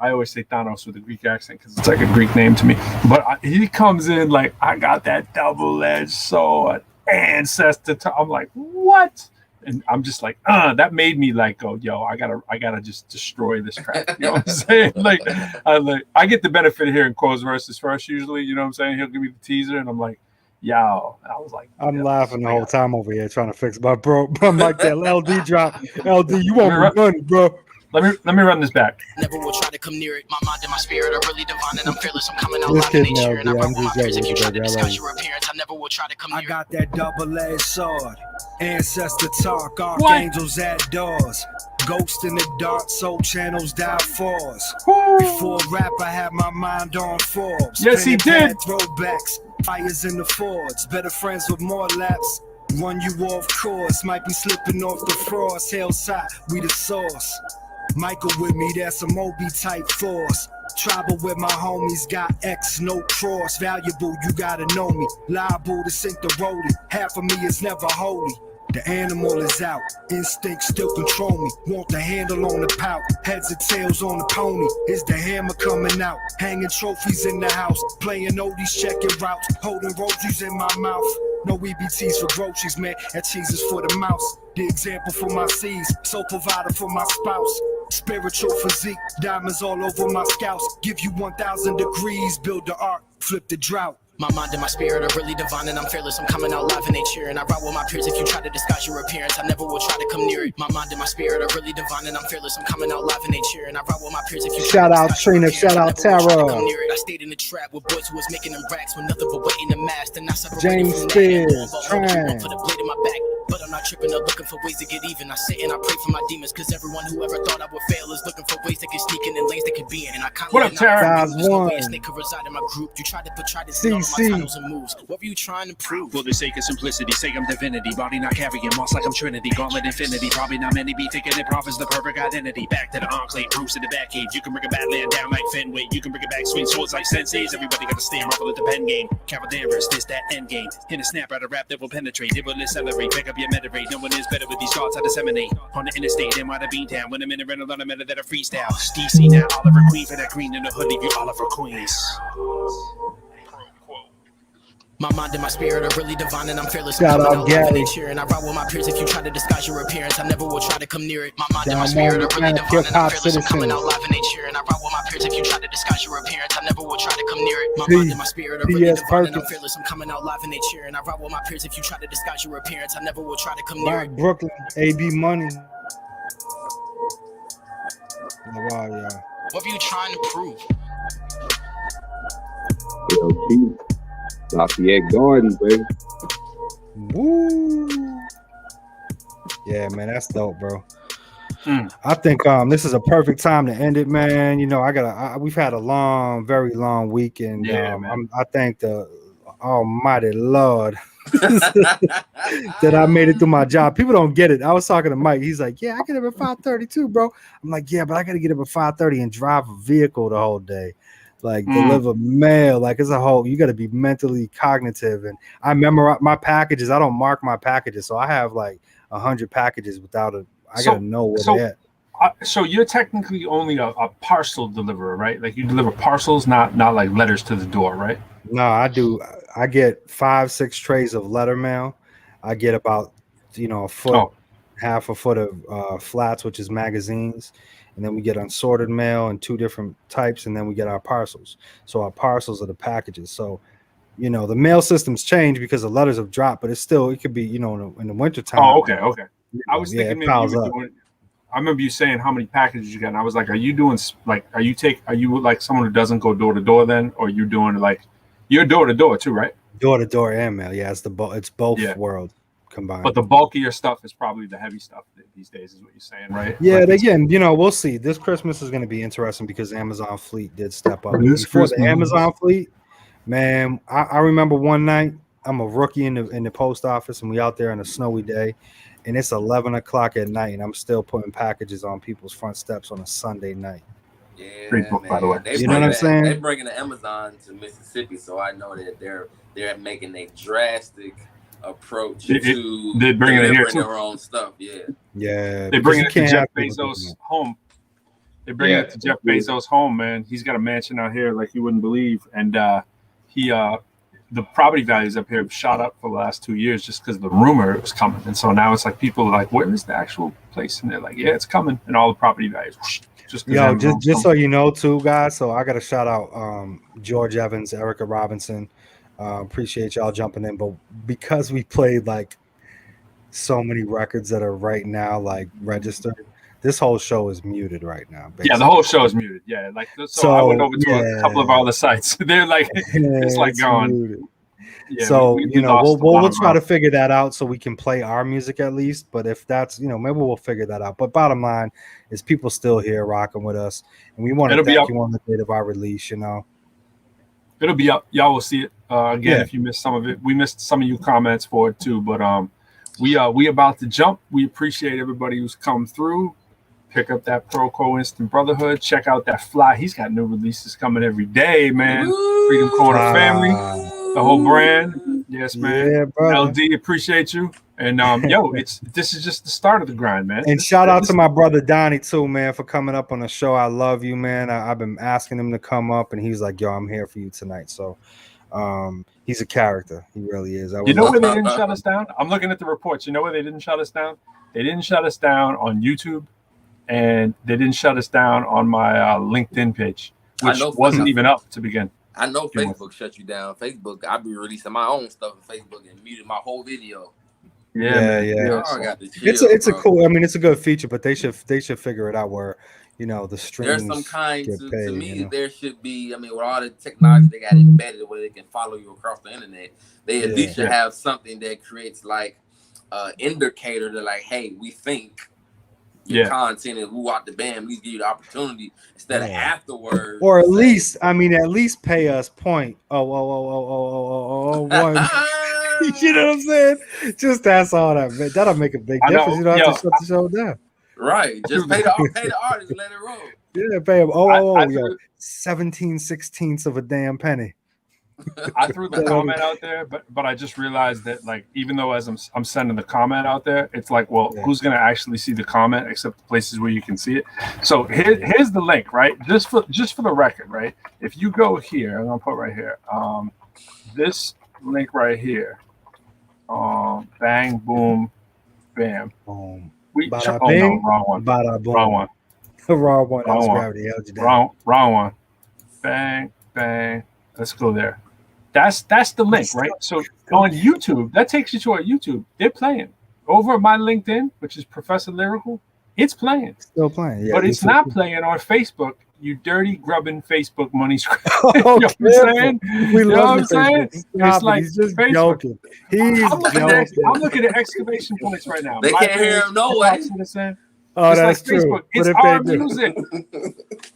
I always say Thanos with a Greek accent because it's like a Greek name to me. But he comes in like, I got that double-edged sword, ancestor. I'm like, what? And I'm just like, that made me like go, yo, I gotta just destroy this crap. You know what I'm saying? Like, I get the benefit of hearing Quo's verses first usually. You know what I'm saying? He'll give me the teaser, and I'm like, yo. I was like, I'm laughing the whole time over here trying to fix my bro. I'm like that LD drop. LD, you want me money, bro? Let me run this back. Never will try to come near it. My mind and my spirit are really divine, and I'm fearless. I'm coming out live in nature, and I rock with my peers. If you try to disguise your appearance, I never will try to come near it. I got that double-edged sword. Ancestor talk, archangels at doors. Ghost in the dark, soul channels dial fours. Before rap, I had my mind on Forbes. Yes, he did. Throwbacks, fires in the Fords. Better friends with more laps. Run you off course, might be slipping off the frost. Hillside, we the source. Michael with me, that's some Moby type force. Tribal with my homies, got X, no cross. Valuable, you gotta know me. Liable to sink the rollie. Half of me is never holy. The animal is out, instinct still control me. Want the handle on the pout, heads and tails on the pony. Is the hammer coming out? Hanging trophies in the house, playing oldies, checking routes, holding roses in my mouth. No EBTs for groceries, man, and cheeses for the mouse. The example for my seeds, soul provider for my spouse. Spiritual physique, diamonds all over my scouts. Give you 1,000 degrees, build the ark, flip the drought. My mind and my spirit are really divine, and I'm fearless. I'm coming out live in nature, and I ride with my peers. If you try to disguise your appearance, I never will try to come near it. My mind and my spirit are really divine, and I'm fearless. I'm coming out live in nature, and I ride with my peers. If you shout out Trina, shout out Tara. I stayed in the trap with boys who was making them racks with nothing but waiting to mask. And I separated James from Spears, that. Put a blade in my back. But I'm not tripping or looking for ways to get even. I sit and I pray for my demons, cause everyone who ever thought I would fail is looking for ways to get sneaking in lanes they could be in. And I can't what up, Tara? Guys, no way a snake could reside in my group. You tried to put in all of my titles and moves. What were you trying to prove? For the sake of simplicity, say I'm divinity. Body not carrying moss like I'm Trinity. Gauntlet infinity. Probably not many be thinking it prophets the perfect identity. Back to the enclave, proofs in the back cave. You can bring a bad land down like Fenway. You can bring it back, swing swords like senseis. Everybody got to stand ruffle at the pen game. Cavaliers, this that end game. Hit a snap out of rap that will penetrate. It will accelerate. Pick up your meta rate. No one is better with these thoughts I disseminate. On the interstate, and why the bean town. When I'm in a rental on a meta that I freestyle. DC now, Oliver Queen for that green in the hood. Leave you Oliver Queens. My mind and my spirit are really divine, and I'm fearless. Shout out Gary. And I ride with my peers. If you try to disguise your appearance, I never will try to come near it. My mind and my spirit are really divine, and I'm fearless. I'm coming out live in nature, and I ride with my peers. If you try to disguise your appearance, I never will try to come near it. My mind and my spirit are really divine, and I'm fearless. I'm coming out live in nature, and I ride with my peers. If you try to disguise your appearance, I never will try to come near it. Brooklyn, AB Money. Wow, yeah. What were you trying to prove? Yo, Lafayette Garden, baby. Woo. Yeah, man, that's dope, bro. I think this is a perfect time to end it, man. You know, we've had a long, very long week, and I thank the Almighty Lord that I made it through my job. People don't get it. I was talking to Mike. He's like, "Yeah, I get up at 5:32, bro." I'm like, "Yeah, but I got to get up at 5:30 and drive a vehicle the whole day." Like deliver mail, like it's a whole. You got to be mentally cognitive, and I memorize my packages. I don't mark my packages, so I have like 100 packages without a. I gotta know where they're at. So you're technically only a parcel deliverer, right? Like you deliver parcels, not like letters to the door, right? No, I do. I get 5-6 trays of letter mail. I get about a foot, half a foot of flats, which is magazines. And then we get unsorted mail in 2 different types, and then we get our parcels. So our parcels are the packages. So, the mail systems change because the letters have dropped, but it could be, in the wintertime. Oh, okay. I was thinking maybe you were doing. I remember you saying how many packages you got, and I was like, are you doing are you like someone who doesn't go door to door then, or you doing like you're door to door too, right? Door to door and mail. Yeah, it's both world combined. But the bulk of your stuff is probably the heavy stuff these days, is what you're saying, right? Yeah, again, we'll see. This Christmas is going to be interesting because Amazon fleet did step up. Before the Amazon fleet, man, I remember one night, I'm a rookie in the post office, and we out there on a snowy day, and it's 11 o'clock at night, and I'm still putting packages on people's front steps on a Sunday night. Yeah, great book, by the way. You know what I'm saying? They're bringing the Amazon to Mississippi, so I know that they're making a drastic approach they're to bringing it here delivering too. their own stuff. Yeah. They're bringing it to Jeff Bezos' home. They're bringing it to Jeff Bezos' home, man. He's got a mansion out here like you wouldn't believe, and the property values up here have shot up for the last 2 years just because the rumor it was coming. And so now it's like people are like, where is the actual place? And they're like, yeah, it's coming. And all the property values. Just so you know, too, guys. So I got to shout out George Evans, Erica Robinson. Appreciate y'all jumping in. But because we played like so many records that are right now like registered, this whole show is muted right now. Basically. Yeah, the whole show is muted. Yeah, like so I went over to a couple of our other sites. They're like, it's like gone. Muted. Yeah, so we'll try to figure that out so we can play our music at least. But if that's maybe we'll figure that out. But bottom line is people still here rocking with us, and we want to thank you on the date of our release. It'll be up. Y'all will see it again if you missed some of it. We missed some of you comments for it too, but we about to jump. We appreciate everybody who's come through. Pick up that ProQuo Instant Brotherhood. Check out that fly. He's got new releases coming every day, man. Freedom Corner Family, the whole brand. Yes, man. Yeah, bro. LD, appreciate you. And this is just the start of the grind, man. And shout out to my brother Donnie too, man, for coming up on the show. I love you, man. I've been asking him to come up, and he's like, "Yo, I'm here for you tonight." So, he's a character. He really is. You know where they didn't shut us down? I'm looking at the reports. You know where they didn't shut us down? They didn't shut us down on YouTube. And they didn't shut us down on my LinkedIn page, which wasn't even up to begin. I know Facebook shut you down. Facebook, I be releasing my own stuff on Facebook and muted my whole video. Yeah. It's a cool. I mean, it's a good feature, but they should figure it out where the streams. There's some kind to me. There should be. I mean, with all the technology they got embedded where they can follow you across the internet, they at least should have something that creates like an indicator that like, hey, we think. Content and who out the band, at least give you the opportunity instead of afterwards. Or at least pay us point. One. You know what I'm saying? Just that's all that, man. That'll make a big difference. You don't have to shut the show down. Right. Just pay the artist and let it roll. Yeah, pay him. 17/16 of a damn penny. I threw the comment out there, but I just realized that like even though as I'm sending the comment out there, it's like, well, who's gonna actually see the comment except the places where you can see it? So here's the link, right? Just for the record, right? If you go here, I'm gonna put right here, this link right here, bang, boom, bam. Boom. Wrong one. Wrong one. Wrong one. Wrong one. Bang, bang. Let's go there. That's the link, right? So on YouTube, that takes you to our YouTube. They're playing over at my LinkedIn, which is Professor Lyrical. It's playing, still playing, but it's not playing on Facebook. You dirty grubbing Facebook money screen. You know what I'm saying? We love what I'm saying. It's like he's just Facebook. joking. I'm looking at exclamation points right now. They can't hear him no way. Oh, it's that's like Facebook. True. It's our music.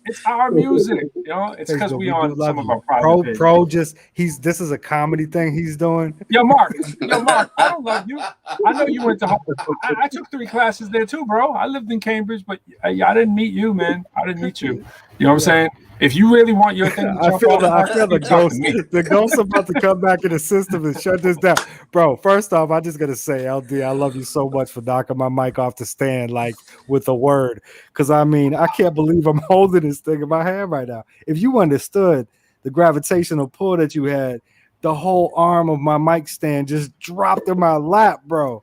It's our music. It's because we on some of our private pages. Pro just this is a comedy thing he's doing. Yo, Mark, I don't love you. I know you went to Harvard. I took 3 classes there too, bro. I lived in Cambridge, but I didn't meet you, man. I didn't meet you. You know what I'm saying? If you really want your thing, I feel the ghost. The ghost about to come back in the system and shut this down, bro. First off, I just gotta say, LD, I love you so much for knocking my mic off the stand like with a word, because I mean, I can't believe I'm holding this thing in my hand right now. If you understood the gravitational pull that you had, the whole arm of my mic stand just dropped in my lap, bro.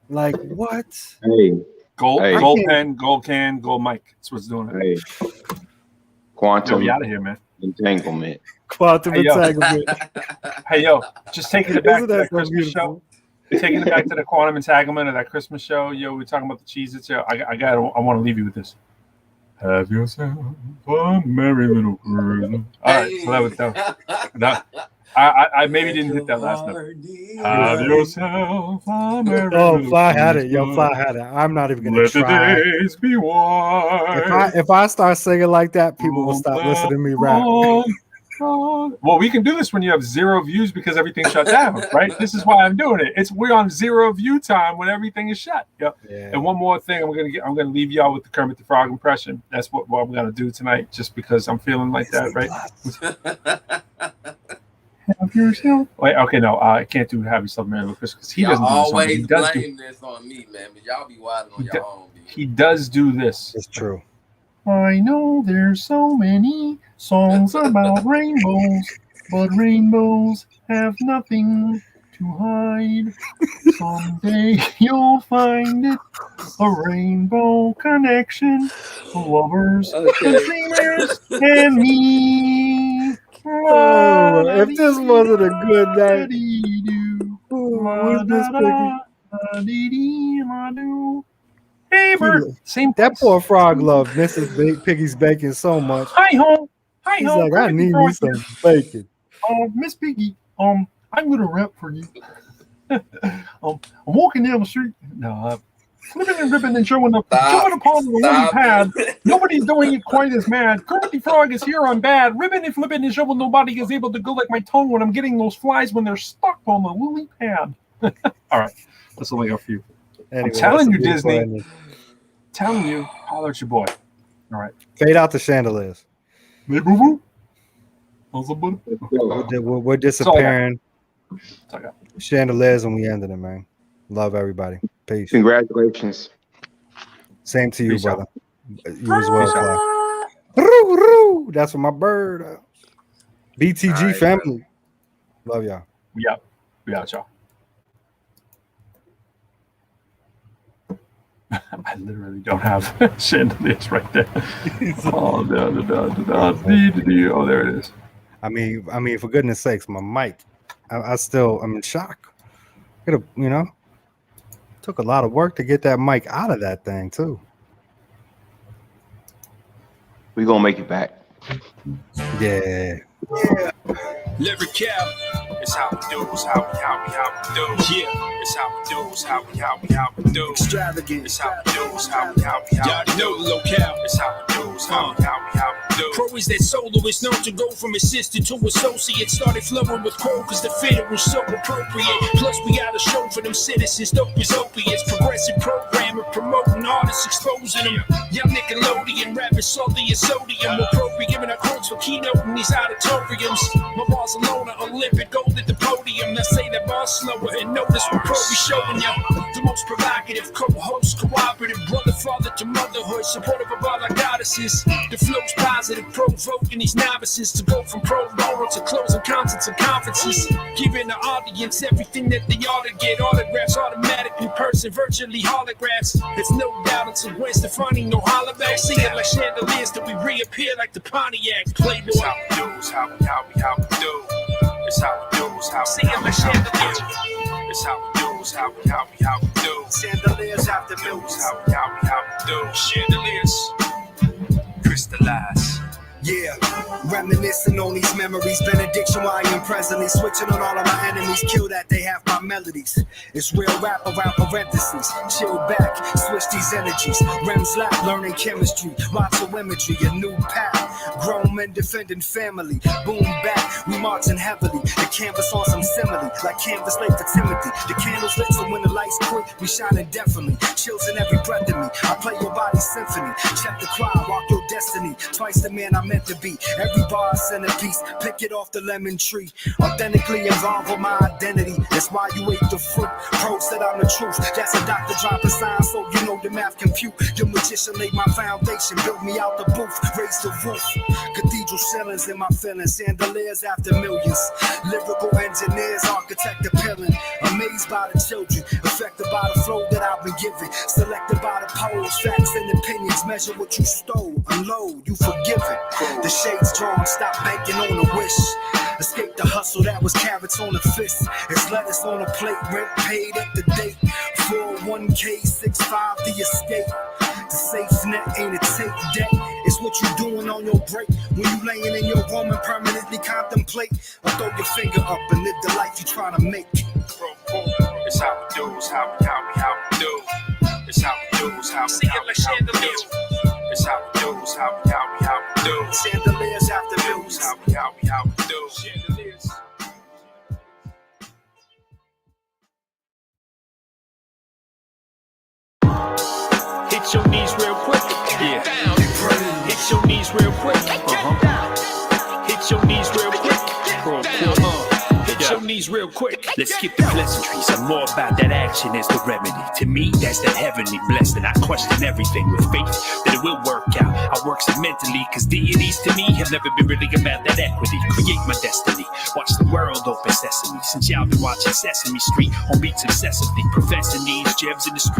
Like what? Hey, gold pen, gold can, gold mic. That's what's doing it. Hey. Quantum out of here, man. Entanglement. Quantum entanglement. Hey, yo, just taking it back to that Christmas show. Taking it back to the quantum entanglement of that Christmas show. Yo, we're talking about the Cheez-Its. Yo, I want to leave you with this. Have yourself a merry little Christmas. All right, so that was that. I maybe didn't hit that last note. Have yourself a merry little Fly had it. Yo, Fly had it. I'm not even gonna try. Let the days be white. If I start singing like that, people will stop listening to me rap. Well, we can do this when you have 0 views because everything's shut down, right? This is why I'm doing it. We're on 0 view time when everything is shut. Yep. Yeah. And one more thing, I'm gonna leave y'all with the Kermit the Frog impression. That's what I'm gonna do tonight, just because I'm feeling like that, right? Have yourself. Wait, okay, no, I can't do have yourself Merry Little Christmas because he doesn't do this song. Always He does blame this on me, man. But y'all be wild on your own. He does do this. It's true. I know there's so many songs about rainbows, but rainbows have nothing to hide. Someday you'll find it, a rainbow connection, lovers, dreamers, and me. Oh, if this wasn't a good night, what's this, Piggy? Hey, Bert. Same that poor frog loved Mrs. Piggy's bacon so much. Hi, home. Hi, He's home. like, I need me some bacon. Miss Piggy, I'm gonna rap for you. I'm walking down the street. No, flipping and ripping and jumping upon the lily pad. Nobody's doing it quite as mad. Kermit the Frog is here on bad. Ribbon and flipping and showing nobody is able to go like my tongue when I'm getting those flies when they're stuck on the lily pad. All right, that's only a few. Anyway, I'm telling you, Disney. Telling you, holler at your boy. All right. Fade out the chandeliers. Hey, boo boo. We're disappearing. Chandeliers and we ended it, man. Love everybody. Peace. Congratulations. Same to you, Peace brother. out. You as well, Fly. That's for my bird. BTG right, family. Love y'all. We out, y'all. I literally don't have chandeliers right there. Oh, there it is. I mean, for goodness sakes, my mic. I'm in shock. Could have, took a lot of work to get that mic out of that thing too. We gonna make it back. Yeah. Lyric cap. It's how we do, it's how we do. Yeah, it's how we do, it's how we do. Extravagant. It's how we do, it's how we do. Y'all know the locale. It's how we do, it's how we do. Pro is that soloist known to go from assistant to associate. Started flowing with Pro cause the fit was so appropriate. Plus we got a show for them citizens, dope as opiates. Progressive programmer promoting artists, exposing them. Young Nickelodeon rapping salty as sodium. With Pro be giving out quotes for keynote in these auditoriums. My bars alone are Olympic gold at the podium. Now say that bar slower and notice what Pro be showing ya. The most provocative co-host, cooperative brother, father to motherhood, supportive of all our goddesses. The flow's positive, provoking these novices to go from pro bono to closing concerts and conferences. Giving the audience everything that they ought to get. Autographs, automatic in person, virtually holographs. There's no doubt until Gwen Stefani, no holler back. See it like chandeliers till we reappear like the Pontiacs. Playboy. It's how we do, it's how we do. It's how we do, it's how we do. See it like chandeliers. It's how we do, it's how we do. Chandeliers after millions. How we do. Chandeliers. Crystallize. Yeah, reminiscing on these memories. Benediction while I am presently switching on all of my enemies. Kill that, they have my melodies. It's real rap around parentheses. Chill back, switch these energies. Rems lap, learning chemistry. Lots of imagery, a new path. Grown men defending family. Boom back, we marching heavily. The canvas on some simile, like canvas late for Timothy. The candles lit, so when the lights quit, we shining definitely. Chills in every breath of me. I play your body symphony. Check the crowd, walk your destiny. Twice the man I'm meant to be. Every bar a centerpiece, pick it off the lemon tree. Authentically involved with my identity. That's why you ate the fruit. Pro said I'm the truth. That's a doctor dropping signs, so you know the math compute. The magician laid my foundation, built me out the booth, raised the roof. Cathedral ceilings in my feelings, chandeliers after millions. Lyrical engineers, architect appealing. Amazed by the children, affected by the flow that I've been given. Selected by the poles, facts and opinions. Measure what you stole, unload, you forgiven. The shades drawn, stop banking on a wish. Escape the hustle, that was carrots on a fist. It's lettuce on a plate, rent paid at the date. 401k, 65 the escape. The safe net ain't a tape deck. It's what you doing on your break. When you laying in your room and permanently contemplate. Or throw your finger up and live the life you trying to make. It's how we do, it's how we do. It's how we do, it's how we do. See it like chandeliers. It's how we do, it's how we do. Chandeliers after millions. How we do. Chandeliers. Hit your knees real quick. Yeah. Hit your knees real quick. Hit your knees real quick. ProQuo. please, real quick. Let's skip the pleasantries. I'm more about that action as the remedy. To me, that's that heavenly blessing. I question everything with faith that it will work out. I work so mentally, cause deities to me have never been really about that equity. Create my destiny. Watch the world open sesame. Since y'all been watching Sesame Street on beats obsessively. Professing these gems in the street.